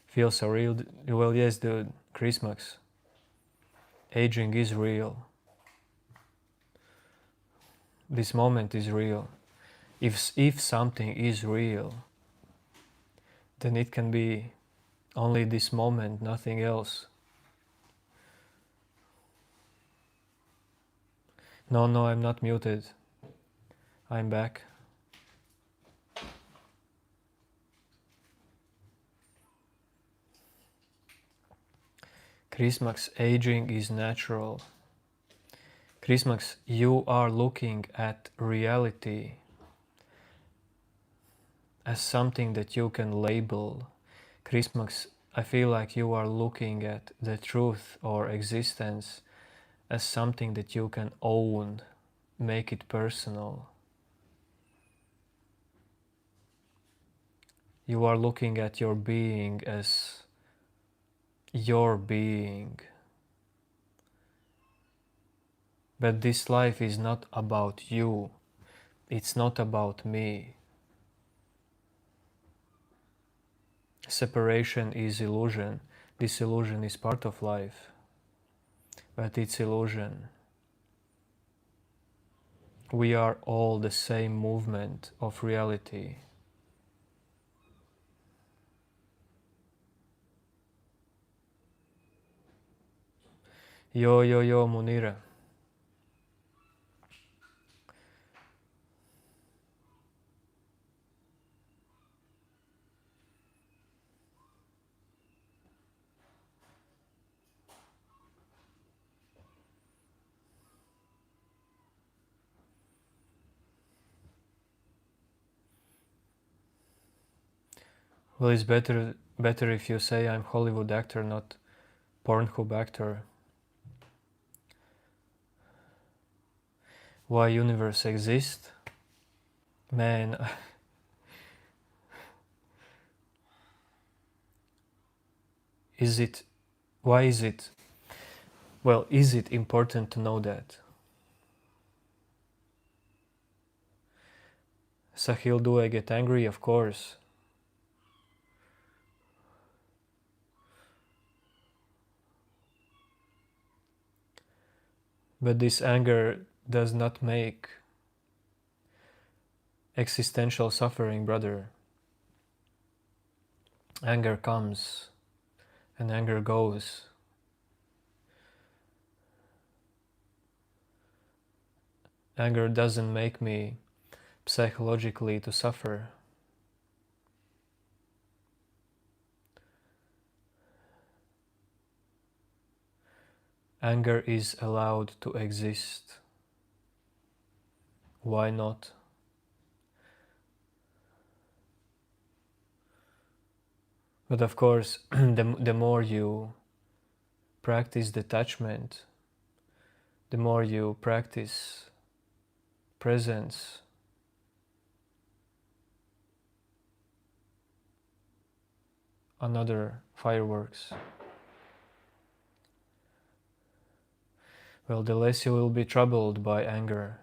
feels so real? Well, yes, dude, Christmas. Aging is real. This moment is real. If something is real, then it can be only this moment, nothing else. No, I'm not muted. I'm back. Christmas, aging is natural. Christmas, you are looking at reality as something that you can label. Christmas, I feel like you are looking at the truth or existence as something that you can own, make it personal. You are looking at your being as your being. But this life is not about you. It's not about me. Separation is illusion. This illusion is part of life. But it's illusion. We are all the same movement of reality. Yo, Munira. Well, it's better if you say I'm Hollywood actor, not Pornhub actor. Why universe exists? Man, why is it? Well, is it important to know that? Sahil, do I get angry? Of course. But this anger does not make existential suffering, brother. Anger comes and anger goes. Anger doesn't make me psychologically to suffer. Anger is allowed to exist. Why not? But of course, the more you practice detachment, the more you practice presence, another fireworks, well, the less you will be troubled by anger.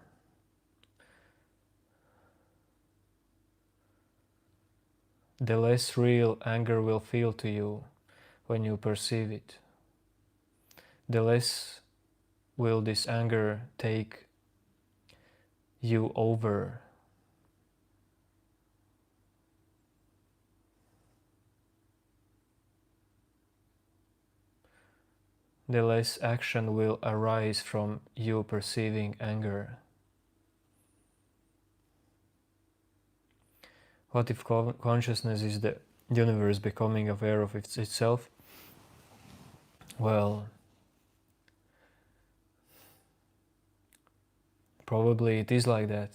The less real anger will feel to you when you perceive it. The less will this anger take you over. The less action will arise from you perceiving anger. What if consciousness is the universe becoming aware of itself? Well, probably it is like that.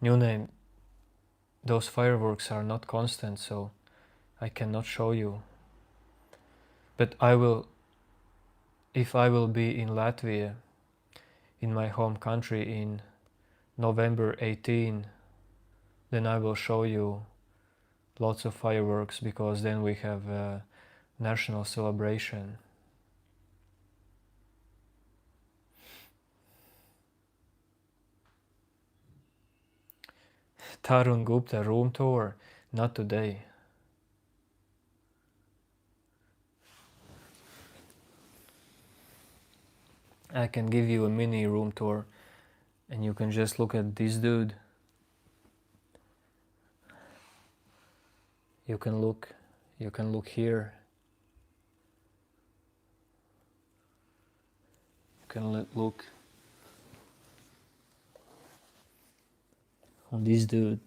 New name, those fireworks are not constant, so I cannot show you. But I will, if I will be in Latvia, in my home country in November 18, then I will show you lots of fireworks, because then we have a national celebration. Tarun Gupta room tour, not today. I can give you a mini room tour and you can just look at this dude. You can look here. You can look on this dude.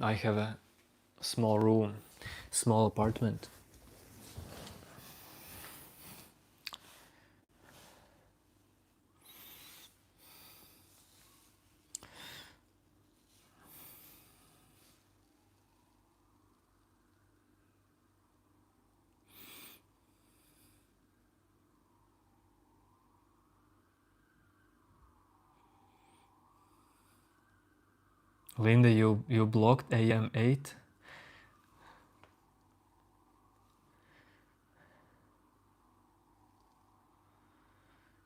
I have a small room, small apartment. Linda, you blocked AM8?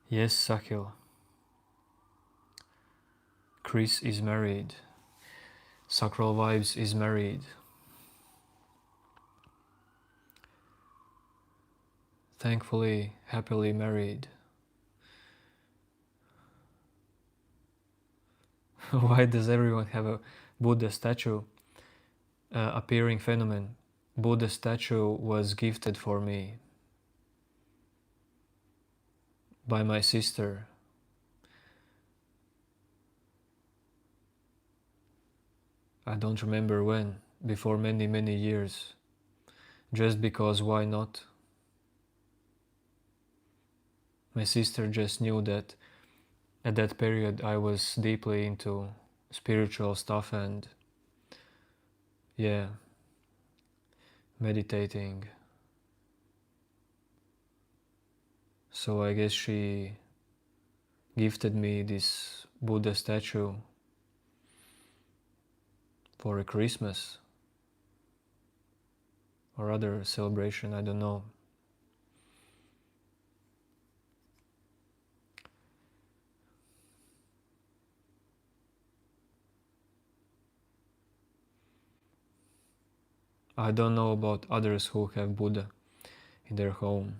Yes, Sahil. Chris is married. SacralVibes is married. Thankfully, happily married. Why does everyone have a Buddha statue? Appearing phenomenon. Buddha statue was gifted for me by my sister. I don't remember when, before many years. Just because why not? My sister just knew that at that period I was deeply into spiritual stuff and yeah, meditating. So I guess she gifted me this Buddha statue for a Christmas or other celebration, I don't know. I don't know about others who have Buddha in their home.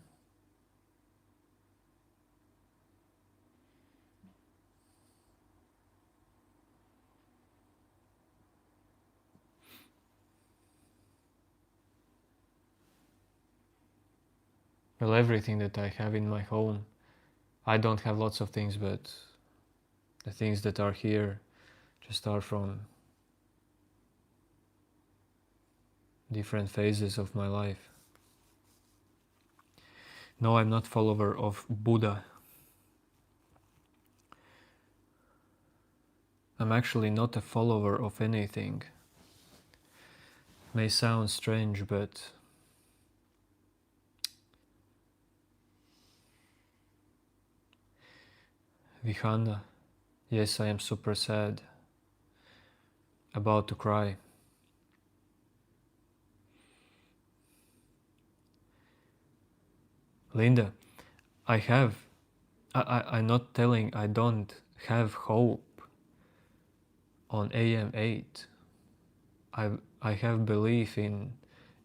Well, everything that I have in my home. I don't have lots of things, but the things that are here just are from different phases of my life. No, I'm not follower of Buddha. I'm actually not a follower of anything. May sound strange, but Vihana, yes, I am super sad, about to cry. Linda, I'm not telling I don't have hope on AM8. I have belief in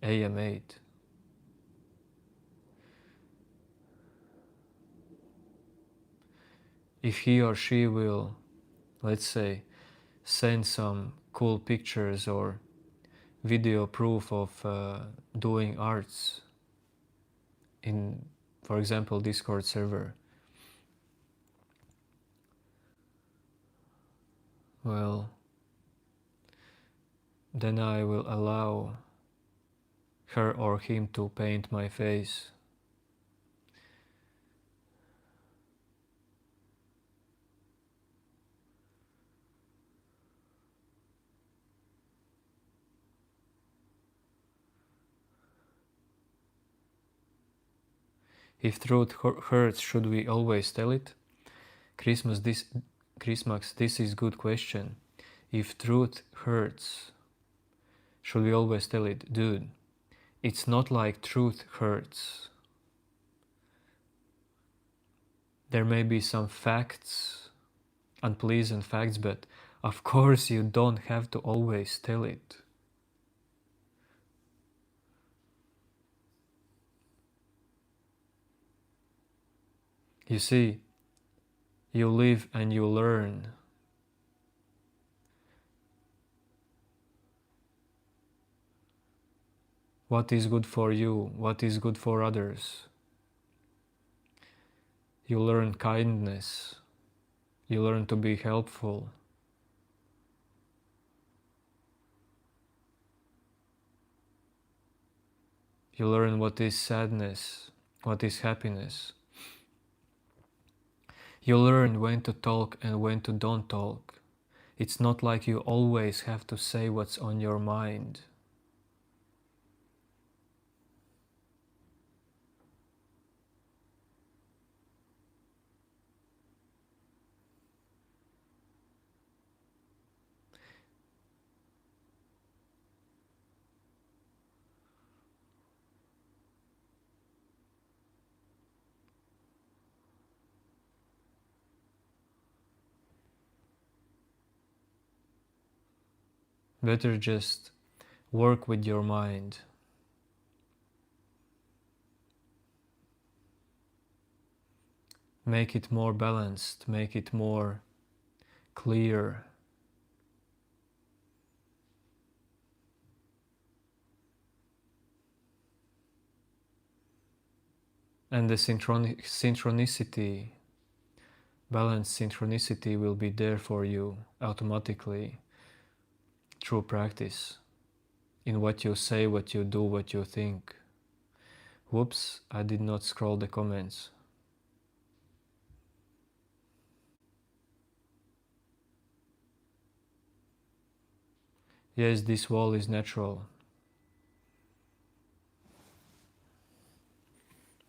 AM8. If he or she will, let's say, send some cool pictures or video proof of doing arts in, for example, Discord server, well, then I will allow her or him to paint my face. If truth hurts, should we always tell it? Christmas, this is good question. If truth hurts, should we always tell it? Dude, it's not like truth hurts. There may be some facts, unpleasant facts, but of course you don't have to always tell it. You see, you live and you learn. What is good for you? What is good for others? You learn kindness. You learn to be helpful. You learn what is sadness, what is happiness. You learn when to talk and when to don't talk. It's not like you always have to say what's on your mind. Better just work with your mind. Make it more balanced, make it more clear. And the synchronicity, balanced synchronicity will be there for you automatically through practice, in what you say, what you do, what you think. Whoops, I did not scroll the comments. Yes, this wall is natural.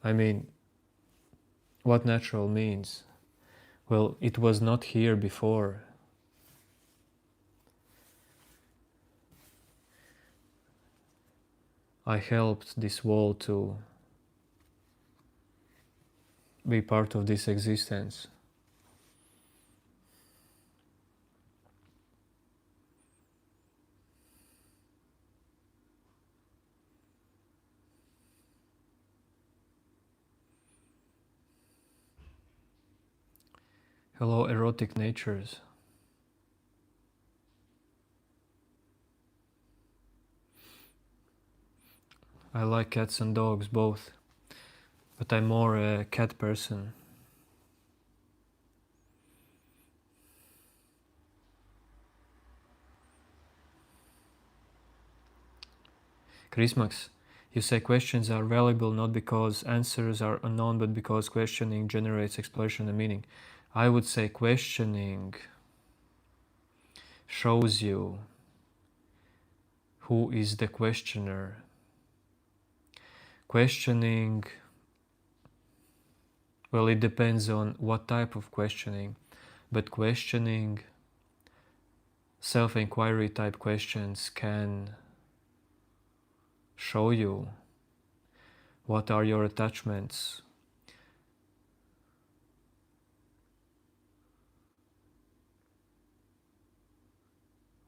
I mean, what natural means? Well, it was not here before. I helped this wall to be part of this existence. Hello, erotic natures. I like cats and dogs both. But I'm more a cat person. Chrismax, you say questions are valuable not because answers are unknown, but because questioning generates exploration and meaning. I would say questioning shows you who is the questioner. Questioning, well, it depends on what type of questioning, but questioning, self-inquiry type questions can show you what are your attachments,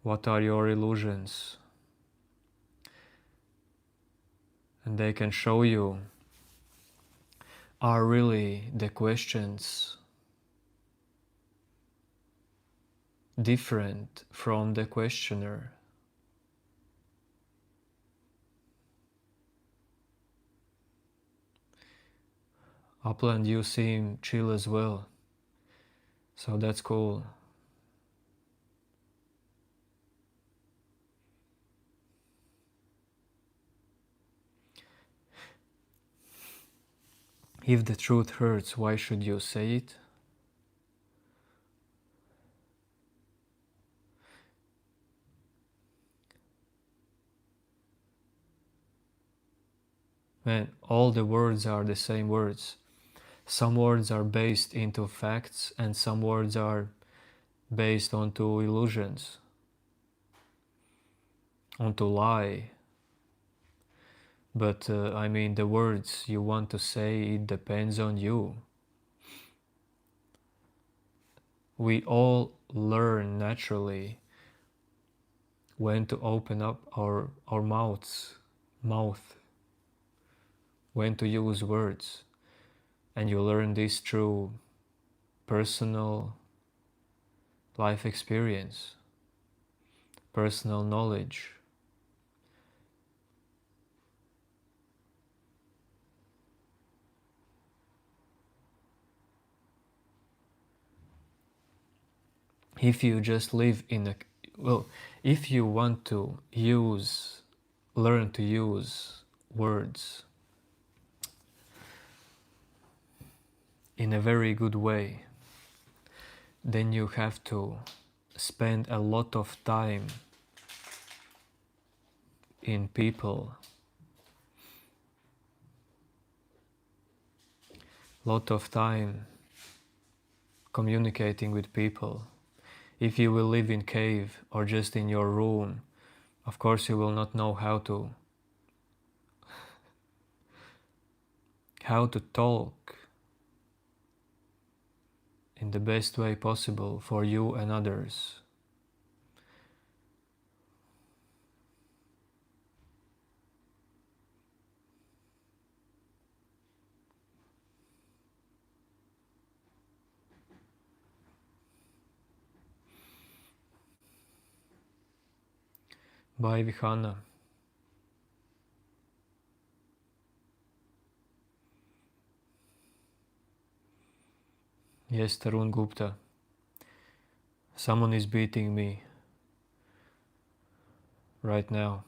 what are your illusions, and they can show you, are really the questions different from the questioner? Upland, you seem chill as well, so that's cool. If the truth hurts, why should you say it? Man, all the words are the same words. Some words are based into facts and some words are based onto illusions, onto lie. But I mean, the words you want to say, it depends on you. We all learn naturally when to open up our mouth, when to use words. And you learn this through personal life experience, personal knowledge. If you just live in a, well, if you want to learn to use words in a very good way, then you have to spend a lot of time in people, lot of time communicating with people. If you will live in cave or just in your room, of course you will not know how to talk in the best way possible for you and others. Bye, Vihana. Yes, Tarun Gupta. Someone is beating me right now.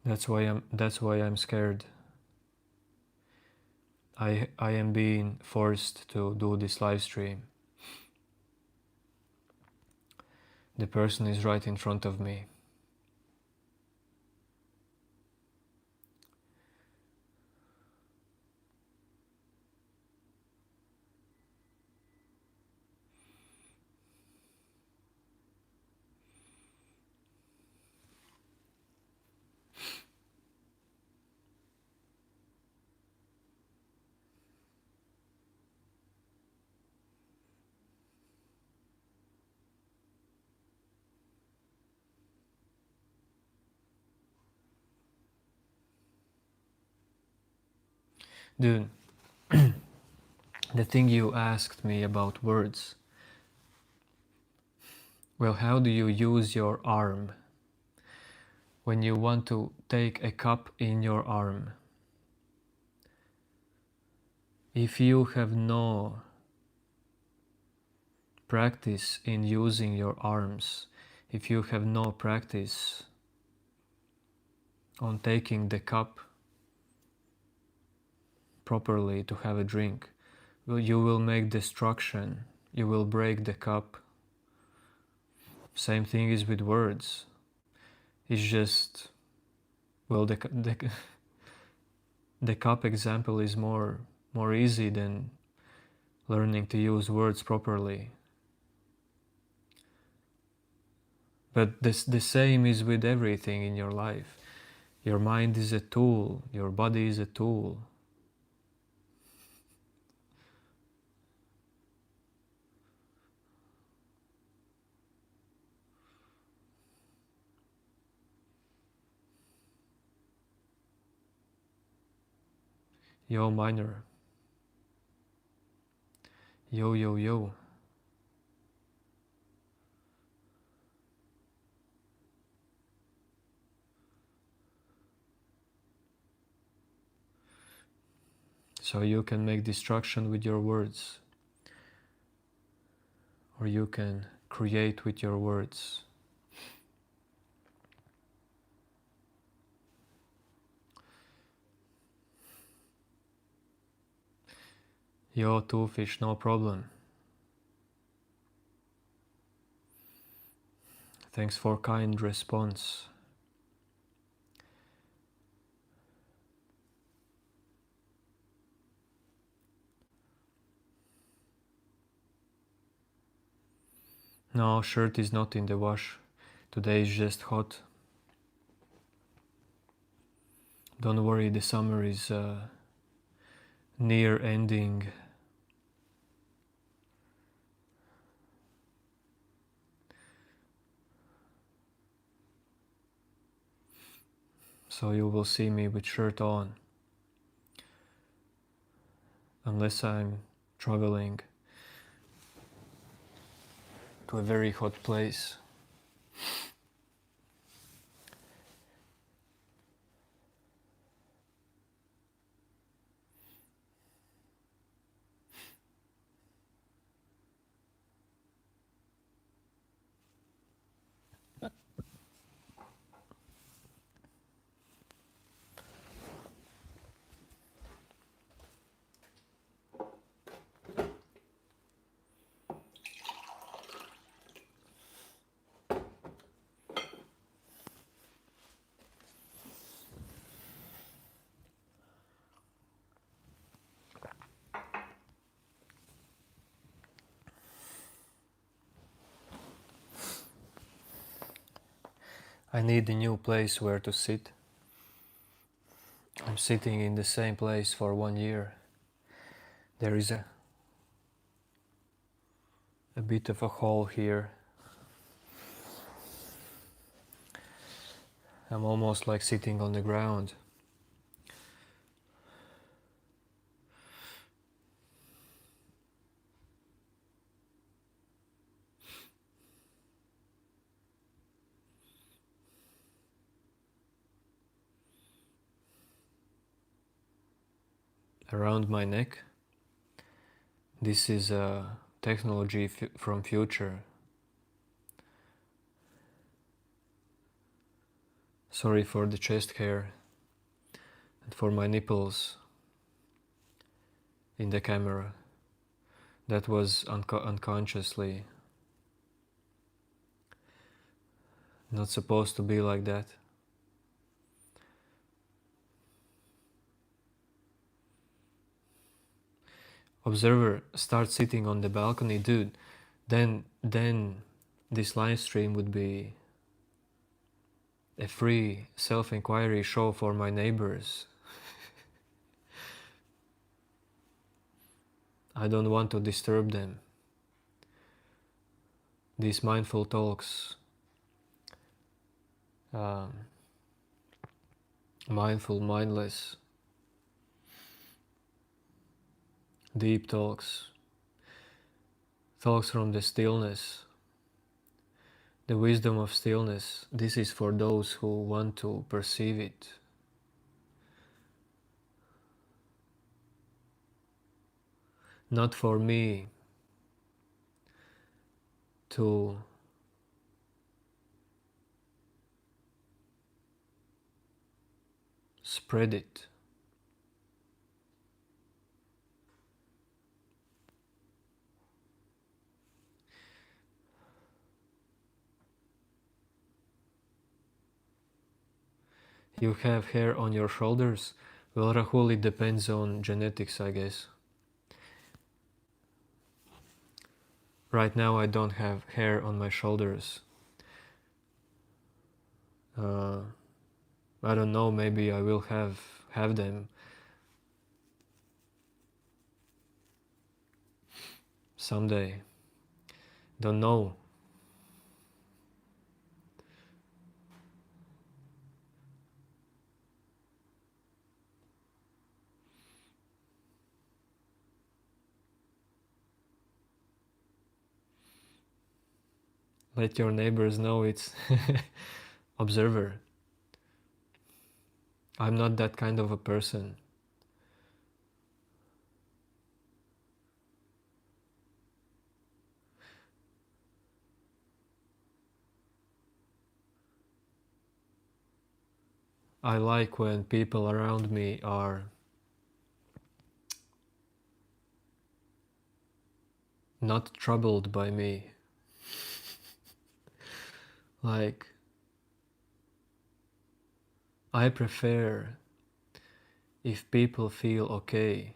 That's why I'm scared. I am being forced to do this live stream. The person is right in front of me. Dude, the thing you asked me about words. Well, how do you use your arm when you want to take a cup in your arm? If you have no practice in using your arms, if you have no practice on taking the cup properly to have a drink, well, you will make destruction, you will break the cup. Same thing is with words. It's just, well, the cup example is more easy than learning to use words properly. But the same is with everything in your life. Your mind is a tool, your body is a tool. Yo, minor. Yo, yo, yo. So you can make destruction with your words, or you can create with your words. Yo, two fish, no problem. Thanks for kind response. No, shirt is not in the wash. Today is just hot. Don't worry, the summer is near ending. So you will see me with shirt on. Unless I'm traveling to a very hot place. I need a new place where to sit. I'm sitting in the same place for 1 year. There is a bit of a hole here. I'm almost like sitting on the ground. Around my neck. This is a technology from future. Sorry for the chest hair and for my nipples in the camera. That was unconsciously. Not supposed to be like that. Observer, start sitting on the balcony, dude. Then this live stream would be a free self-inquiry show for my neighbors. I don't want to disturb them. These mindful talks, mindful, mindless, deep talks, talks from the stillness, the wisdom of stillness. This is for those who want to perceive it. not for me to spread it. You have hair on your shoulders? Well, Rahul, it depends on genetics, I guess. Right now I don't have hair on my shoulders. I don't know, maybe I will have them someday. Don't know. Let your neighbors know it's observer. I'm not that kind of a person. I like when people around me are not troubled by me. Like, I prefer if people feel okay.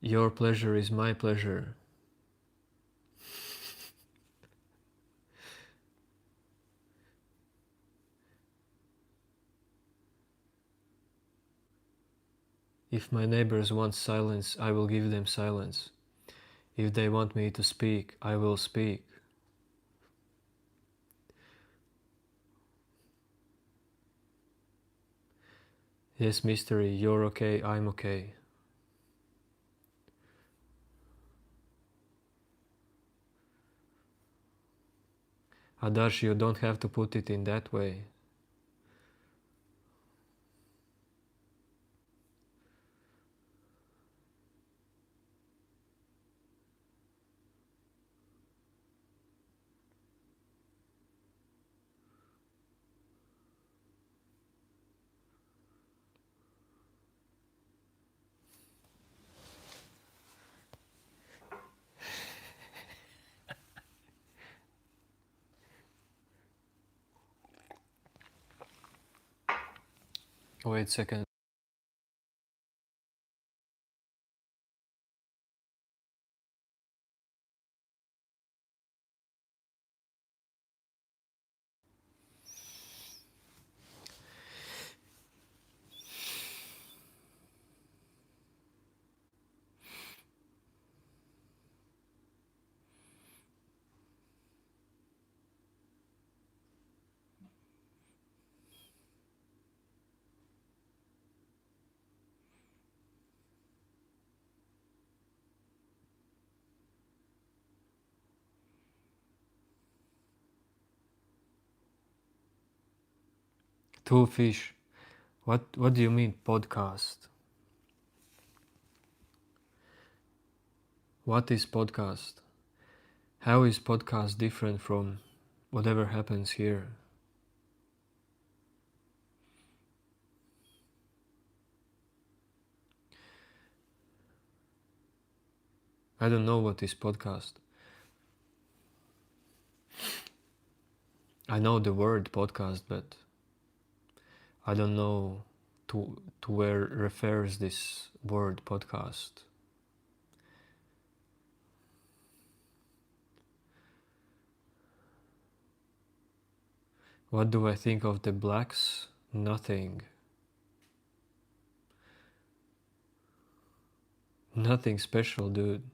Your pleasure is my pleasure. If my neighbors want silence, I will give them silence. If they want me to speak, I will speak. Yes, mystery, you're okay, I'm okay. Adarsh, you don't have to put it in that way. Wait a second. Two fish. What do you mean podcast? What is podcast? How is podcast different from whatever happens here? I don't know what is podcast. I know the word podcast, but I don't know to where refers this word podcast. What do I think of the blacks? Nothing. Nothing special, dude.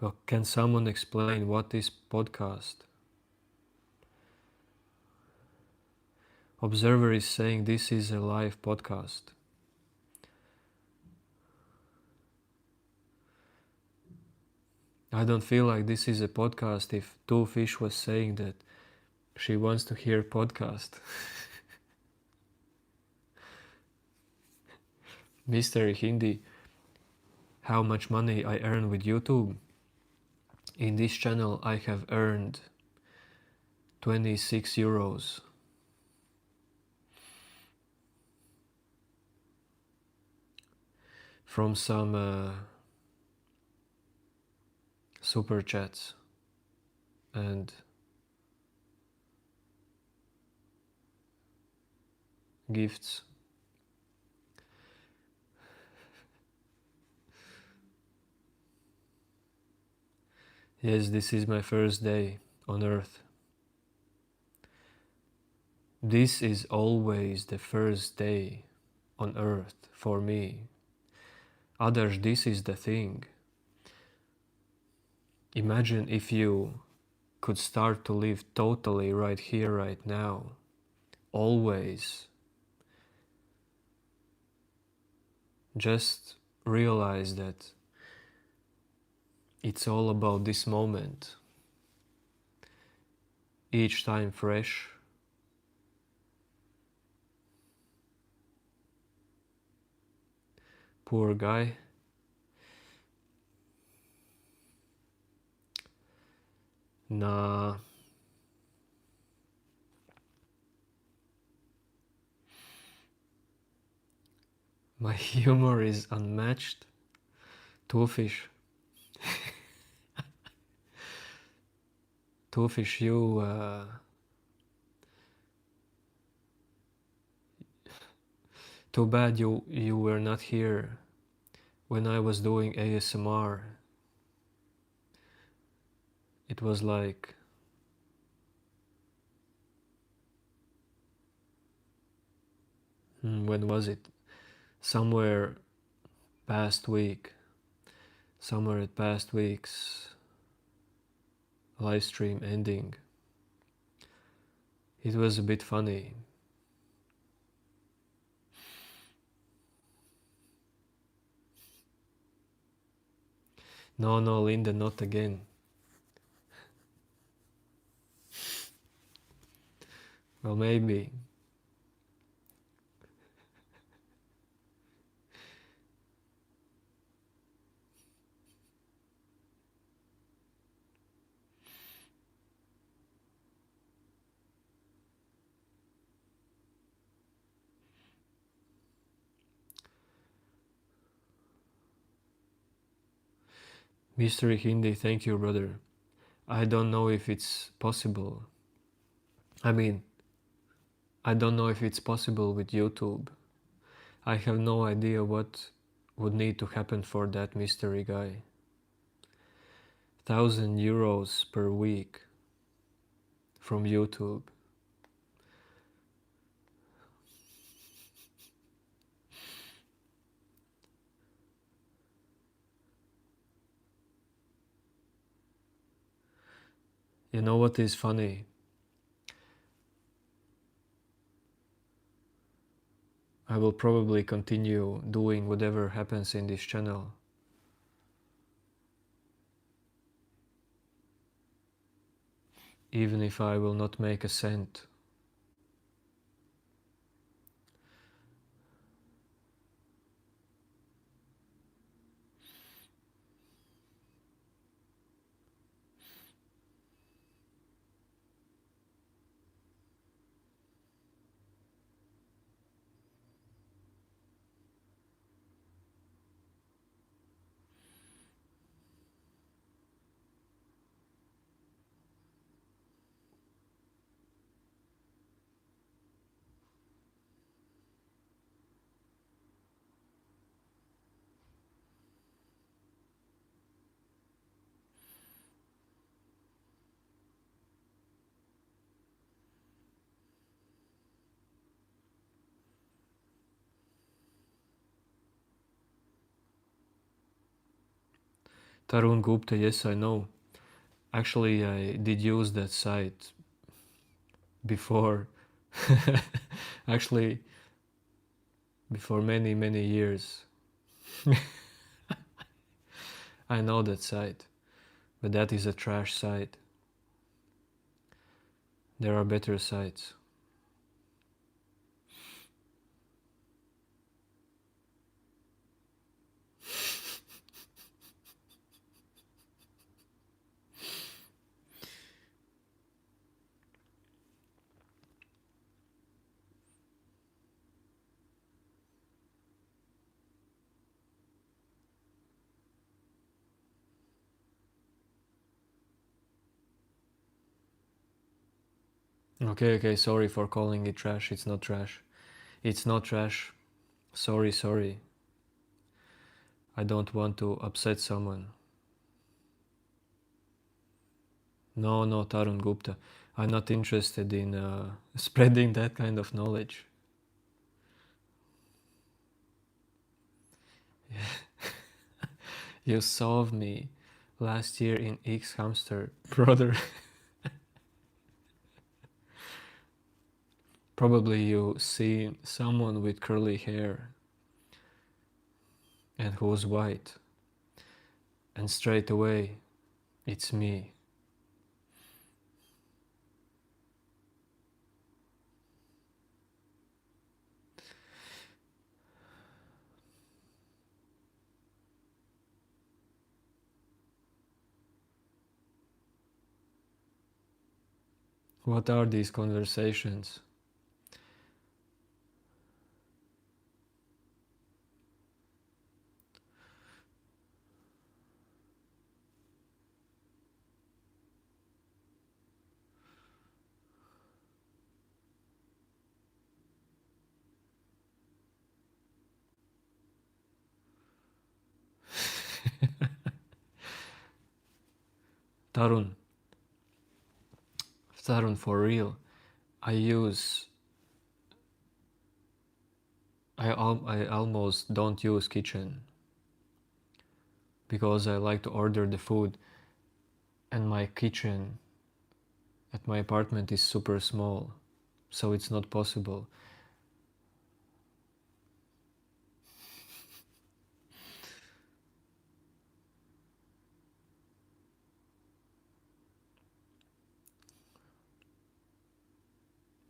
Well, can someone explain what is podcast? Observer is saying this is a live podcast. I don't feel like this is a podcast if Two Fish was saying that She wants to hear podcast. Mr. Hindi, how much money I earn with YouTube? In this channel I have earned 26 euros. From some super chats and gifts. Yes, this is my first day on earth. This is always the first day on earth for me. Others, this is the thing. Imagine if you could start to live totally right here, right now, always. Just realize that it's all about this moment. Each time fresh. Poor guy. Nah. My humor is unmatched. Two fish. Two fish, you... too bad you were not here when I was doing ASMR. It was like... when was it? Somewhere past week. Somewhere at past week's live stream ending. It was a bit funny. No, Linda, not again. Well, maybe. Mystery Hindi, thank you, brother. I don't know if it's possible. I mean, I don't know if it's possible with YouTube. I have no idea what would need to happen for that mystery guy. 1,000 euros per week from YouTube. You know what is funny? I will probably continue doing whatever happens in this channel. Even if I will not make a cent. Tarun Gupta, yes, I know. Actually, I did use that site before. Actually, before many, many years. I know that site, but that is a trash site. There are better sites. Okay, sorry for calling it trash. It's not trash. It's not trash. Sorry. I don't want to upset someone. No, Tarun Gupta. I'm not interested in spreading that kind of knowledge. You saw me last year in X Hamster, brother. Probably you see someone with curly hair and who's white, and straight away it's me. What are these conversations? Tarun, for real, I almost don't use kitchen because I like to order the food, and my kitchen at my apartment is super small, so it's not possible.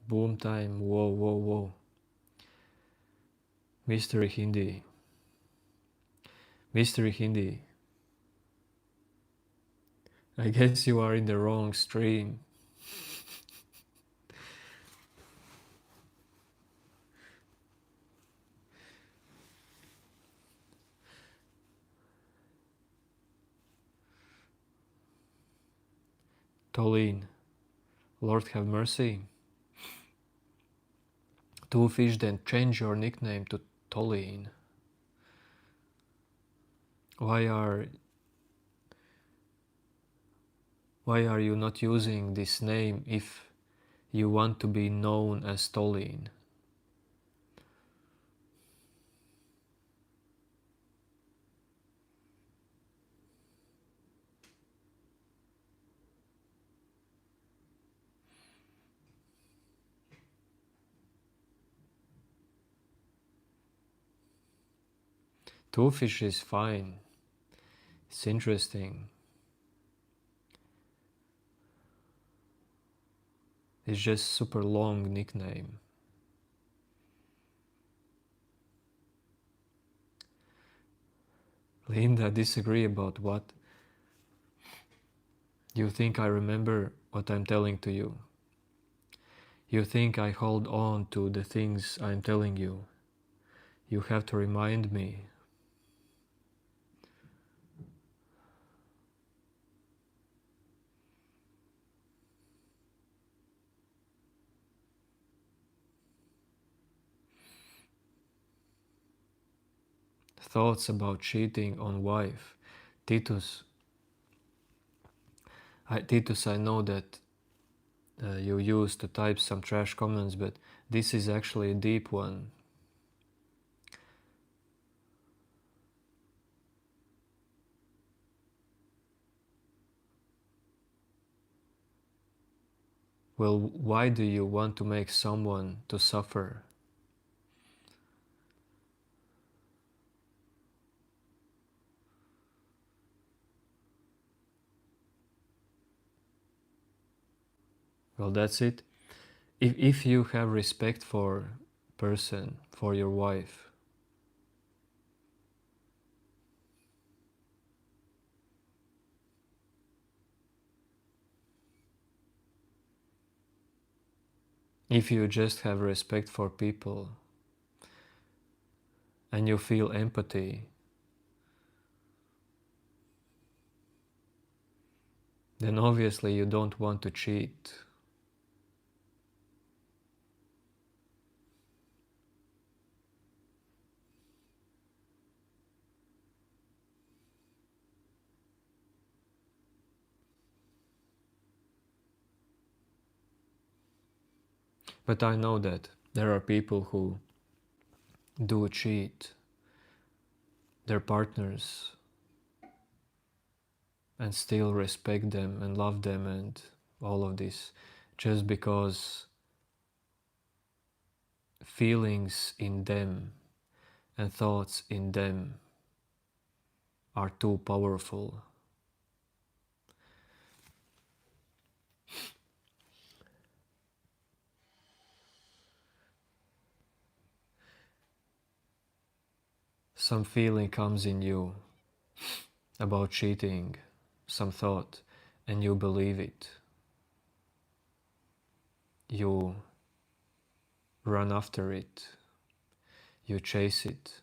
Boom time, whoa. Mystery Hindi. I guess you are in the wrong stream. Tolleen, Lord have mercy. Two fish, then change your nickname to Tolleen. Why are you not using this name if you want to be known as Tolleen? Two fish is fine. It's interesting. It's just super long nickname. Linda, disagree about what? You think I remember what I'm telling to you? You think I hold on to the things I'm telling you? You have to remind me. Thoughts about cheating on wife. Titus, I know that you used to type some trash comments, but this is actually a deep one. Well, why do you want to make someone to suffer? Well, that's it. If you have respect for person, for your wife, if you just have respect for people and you feel empathy, then obviously you don't want to cheat. But I know that there are people who do cheat their partners and still respect them and love them and all of this, just because feelings in them and thoughts in them are too powerful. Some feeling comes in you about cheating, some thought, and you believe it. You run after it, you chase it,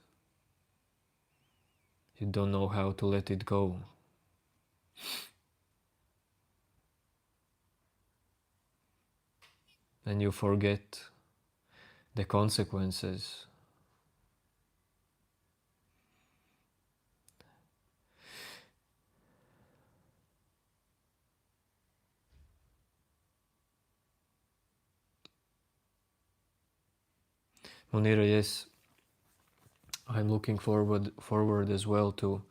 you don't know how to let it go. And you forget the consequences. Monira, yes, I'm looking forward as well to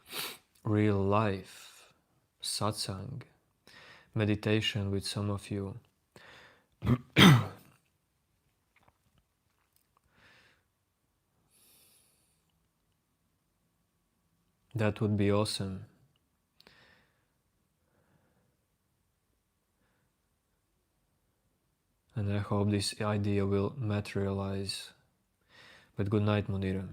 real life, satsang, meditation with some of you. That would be awesome. And I hope this idea will materialize. But good night, Monira.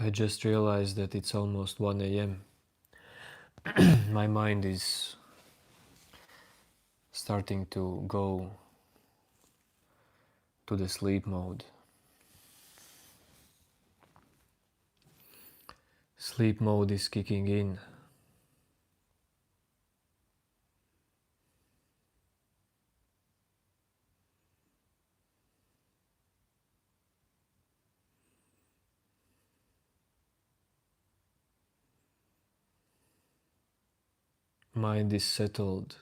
I just realized that it's almost 1 a.m. My mind is starting to go to the sleep mode. Sleep mode is kicking in. Mind is settled.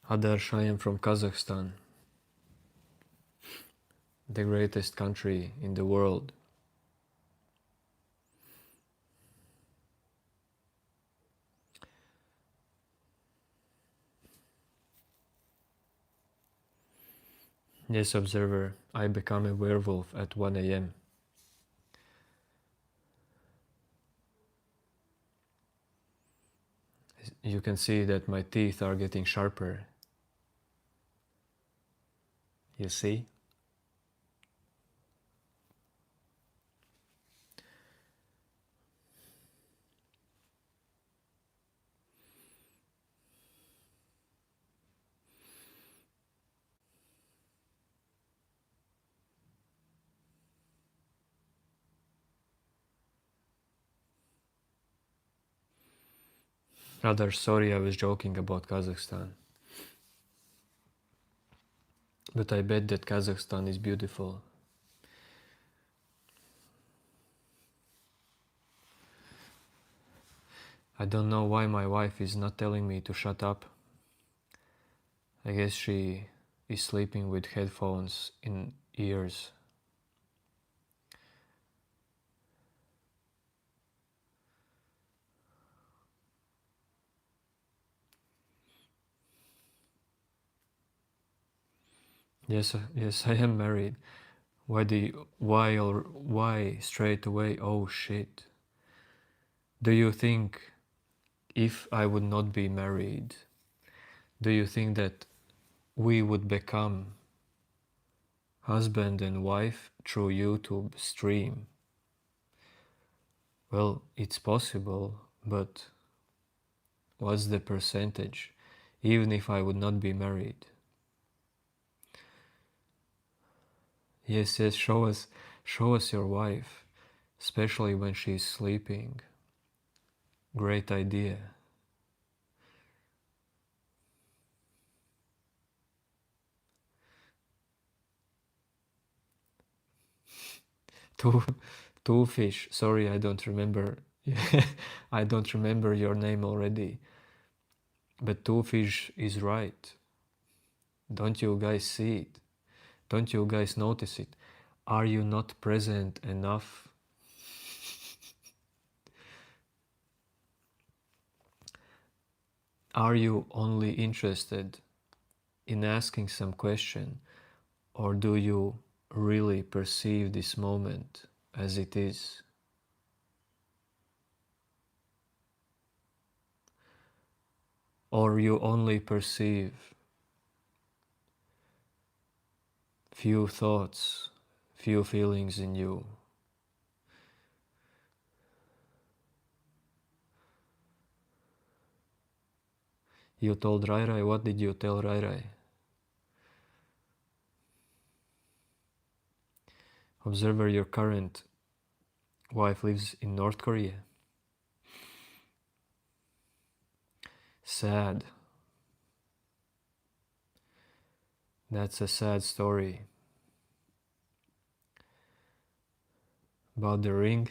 Adarsh, I am from Kazakhstan, the greatest country in the world. Yes, observer, I become a werewolf at 1 a.m. You can see that my teeth are getting sharper. You see? Rather, sorry, I was joking about Kazakhstan. But I bet that Kazakhstan is beautiful. I don't know why my wife is not telling me to shut up. I guess she is sleeping with headphones in ears. Yes, I am married. Why straight away? Oh shit. Do you think if I would not be married, do you think that we would become husband and wife through YouTube stream? Well, it's possible, but what's the percentage? Even if I would not be married. Yes, show us your wife, especially when she's sleeping. Great idea. Two, two fish. Sorry, I don't remember. I don't remember your name already. But two fish is right. Don't you guys see it? Don't you guys notice it? Are you not present enough? Are you only interested in asking some question, or do you really perceive this moment as it is? Or you only perceive few thoughts, few feelings in you? You told Rai Rai, what did you tell Rai Rai? Observer, your current wife lives in North Korea. Sad. That's a sad story. About the ring?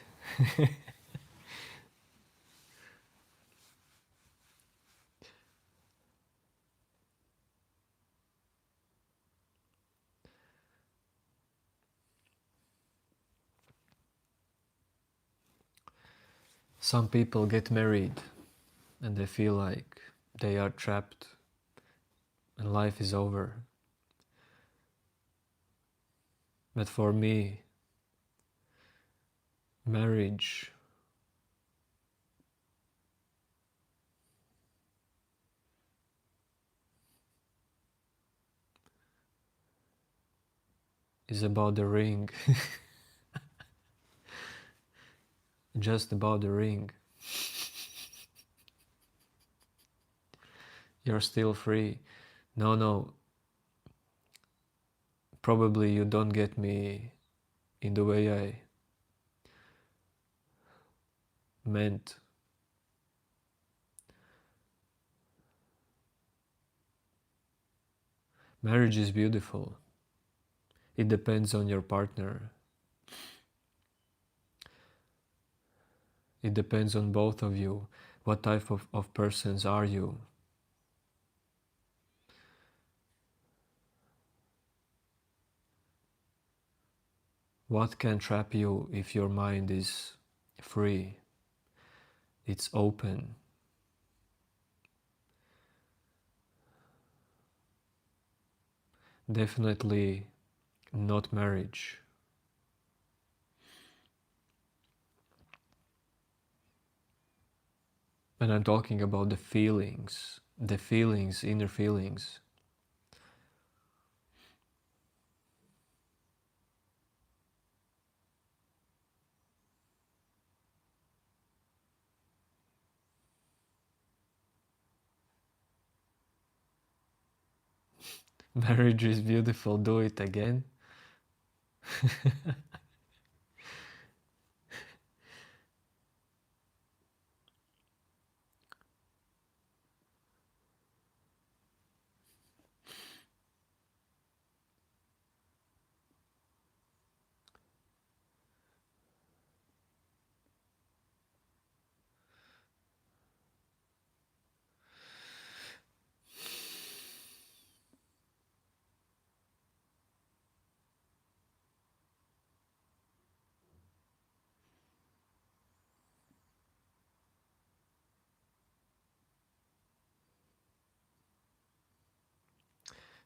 Some people get married and they feel like they are trapped and life is over. But for me, marriage is about the ring. Just about the ring. You're still free. No, probably you don't get me in the way I meant. Marriage is beautiful. It depends on your partner. It depends on both of you. What type of persons are you? What can trap you if your mind is free? It's open. Definitely not marriage. And I'm talking about the feelings, inner feelings. Marriage is beautiful, do it again.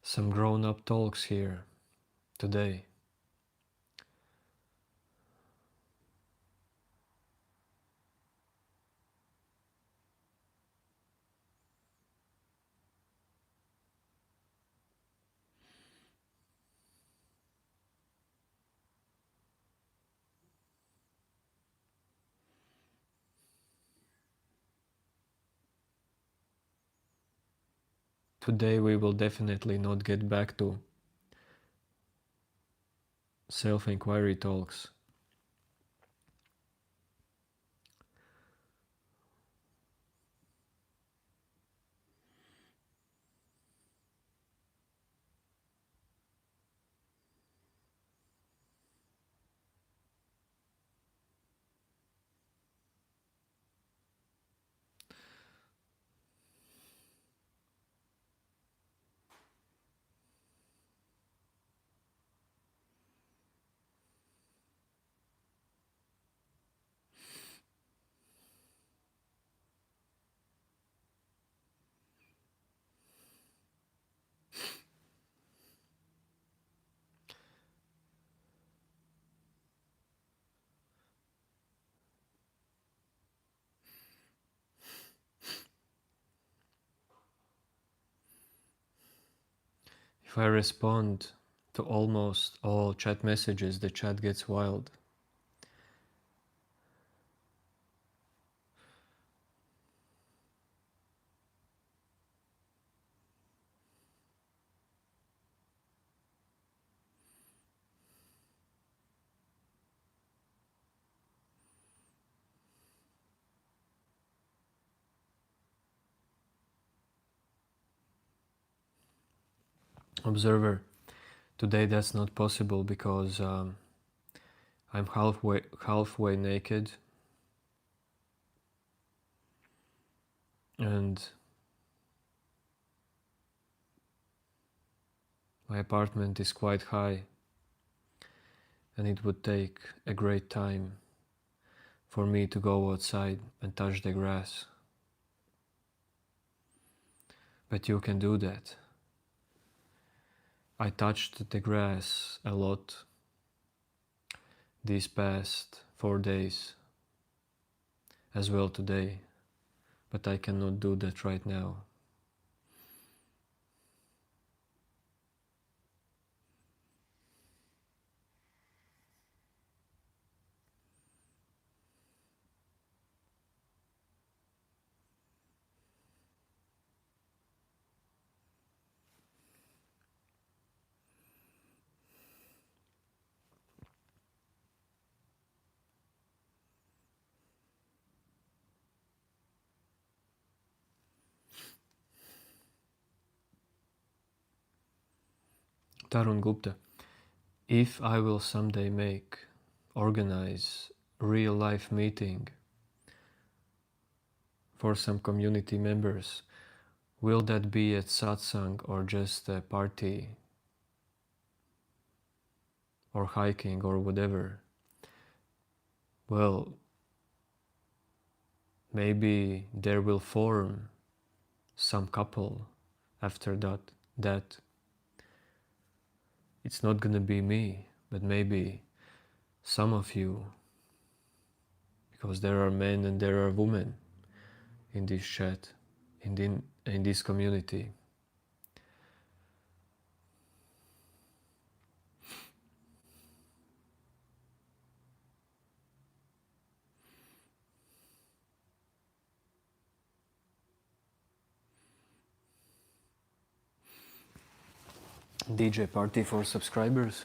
Some grown-up talks here today. Today we will definitely not get back to self-inquiry talks. If I respond to almost all chat messages, the chat gets wild. Observer, today that's not possible because I'm halfway naked, and my apartment is quite high, and it would take a great time for me to go outside and touch the grass. But you can do that. I touched the grass a lot these past 4 days, as well today, but I cannot do that right now. Tarun Gupta, if I will someday organize real life meeting for some community members, will that be at satsang or just a party or hiking or whatever. Well, maybe there will form some couple after that it's not gonna be me, but maybe some of you, because there are men and there are women in this chat, in this community. DJ party for subscribers.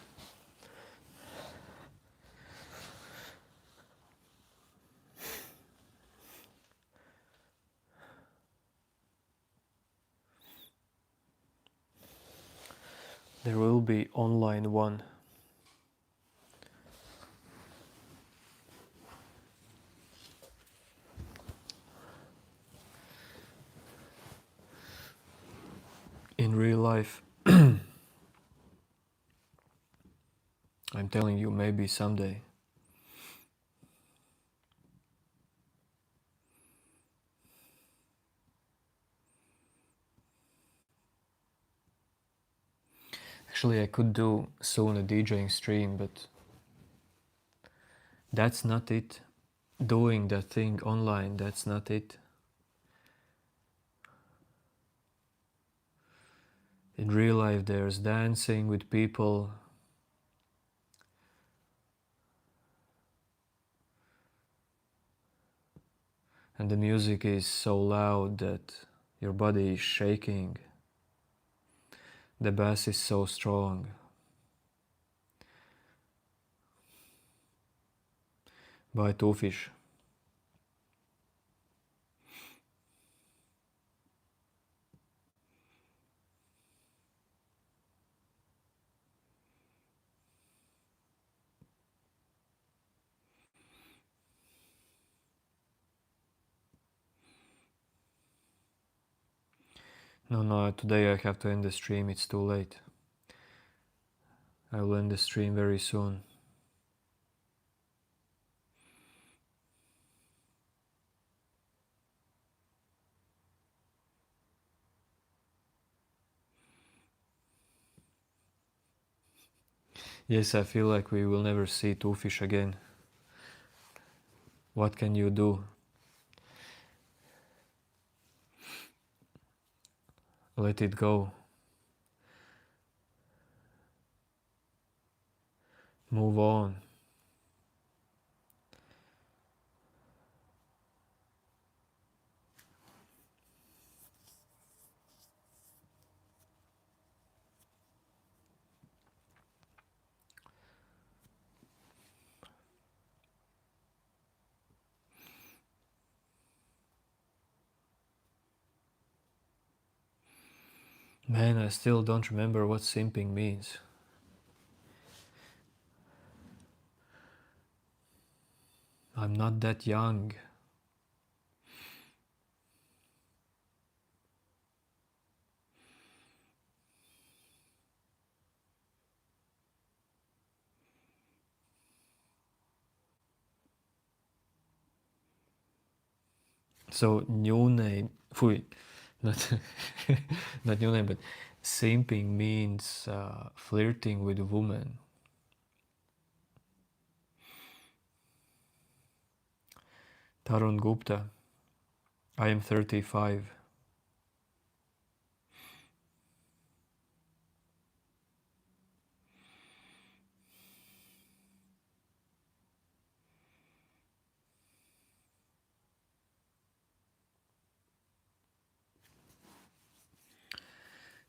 There will be online one. In real life, I'm telling you, maybe someday. Actually, I could do soon a DJing stream, but that's not it. Doing that thing online, that's not it. In real life, there's dancing with people, and the music is so loud that your body is shaking. The bass is so strong. Bye, Two Fish. No, today I have to end the stream, it's too late. I will end the stream very soon. Yes, I feel like we will never see Two Fish again. What can you do? Let it go. Move on. Man, I still don't remember what simping means. I'm not that young. So new name, not not new name, but simping means flirting with a woman. Tarun Gupta, I am 35.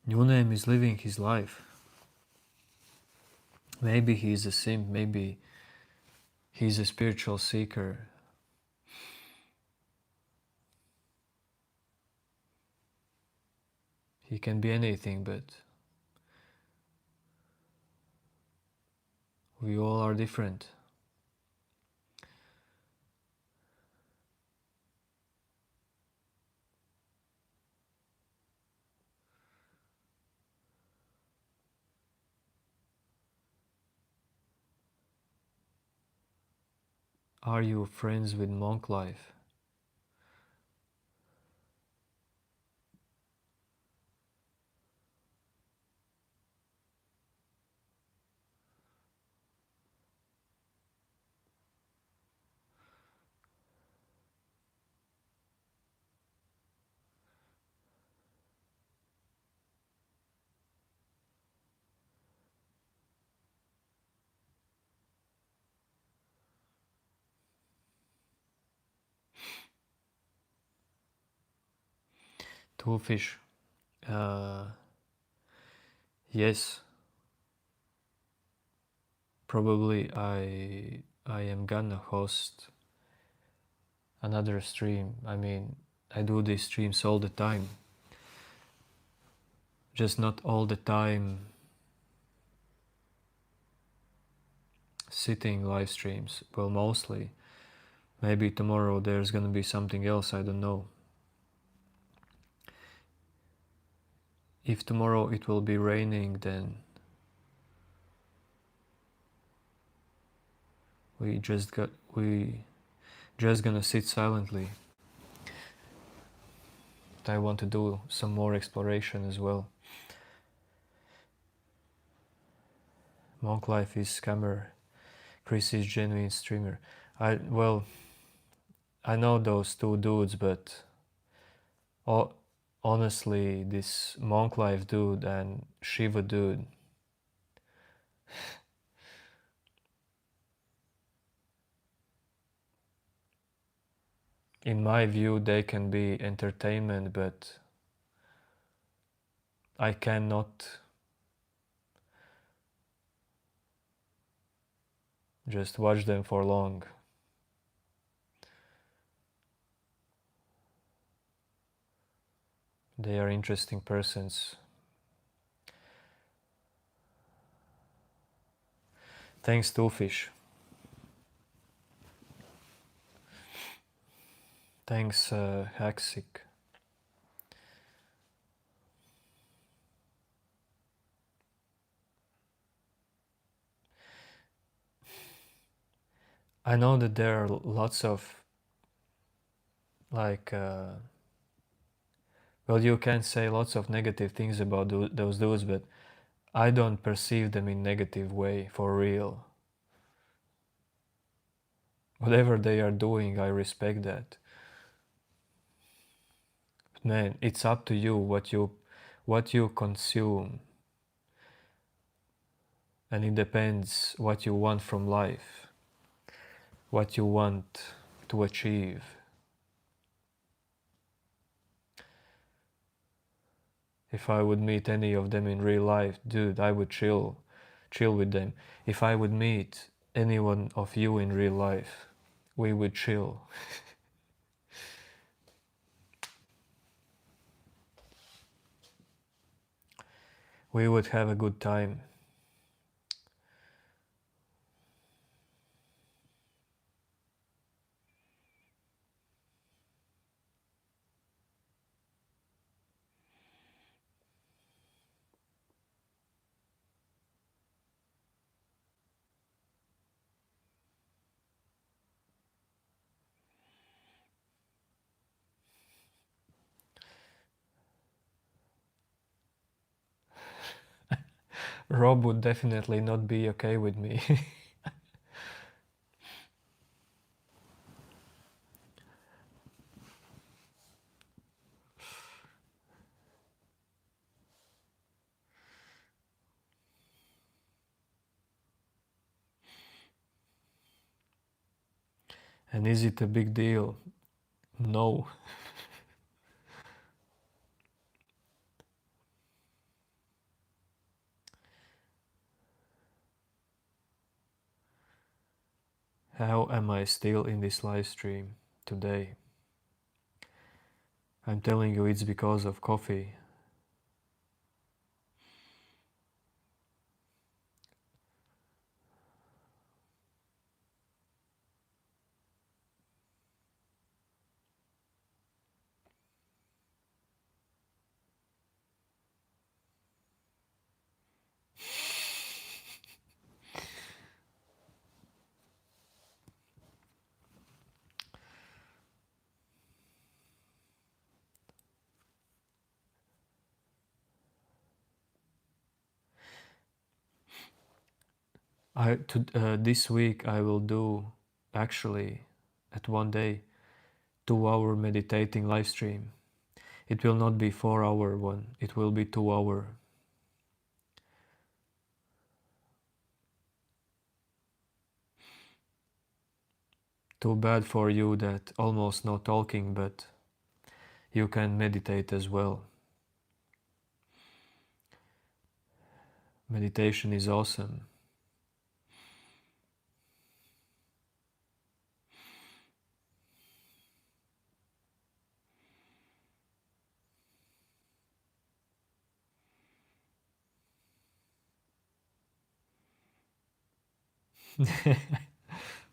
New name is living his life. Maybe he's a simp, maybe he's a spiritual seeker. He can be anything, but we all are different. Are you friends with monk life? Toolfish. Uh, yes, probably I am gonna host another stream. I mean, I do these streams all the time. Just not all the time sitting live streams. Well, mostly. Maybe tomorrow there's gonna be something else, I don't know. If tomorrow it will be raining, then we just gonna sit silently. But I want to do some more exploration as well. Monk life is scammer. Chris is genuine streamer. I know those two dudes, but honestly, this monk life dude and Shiva dude, in my view, they can be entertainment, but I cannot just watch them for long. They are interesting persons. Thanks, Toolfish. Thanks, Haxic. I know that there are lots of like well, you can say lots of negative things about those dudes, but I don't perceive them in negative way, for real. Whatever they are doing, I respect that. But man, it's up to you what you consume, and it depends what you want from life, what you want to achieve. If I would meet any of them in real life, dude, I would chill with them. If I would meet any one of you in real life, we would chill. We would have a good time. Rob would definitely not be okay with me. And is it a big deal? No. How am I still in this live stream today? I'm telling you, it's because of coffee. This week I will do, actually, at one day, 2-hour meditating live stream. It will not be 4-hour one, it will be 2-hour. Too bad for you that almost no talking, but you can meditate as well. Meditation is awesome.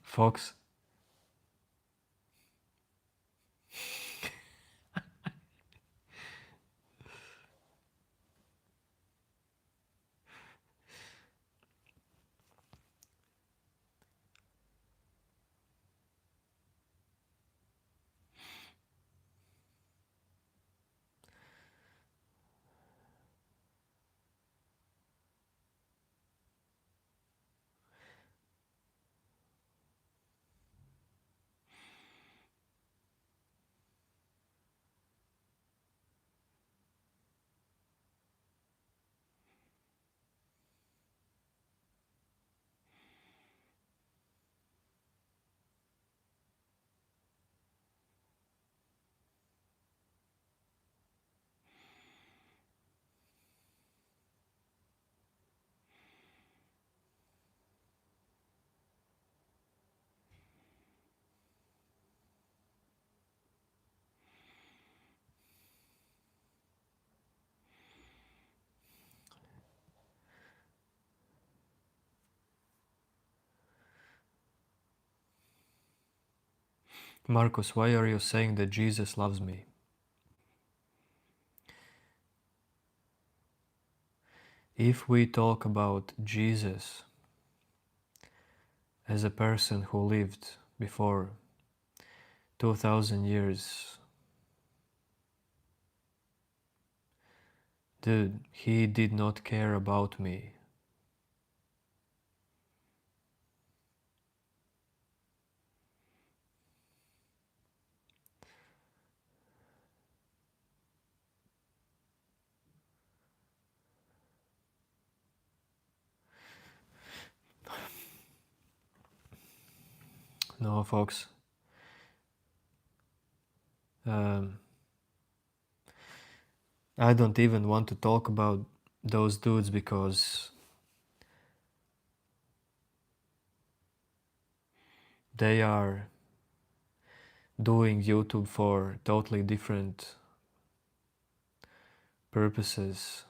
Fox. Marcus, why are you saying that Jesus loves me? If we talk about Jesus as a person who lived before 2000 years, dude, he did not care about me. No, folks. I don't even want to talk about those dudes because they are doing YouTube for totally different purposes.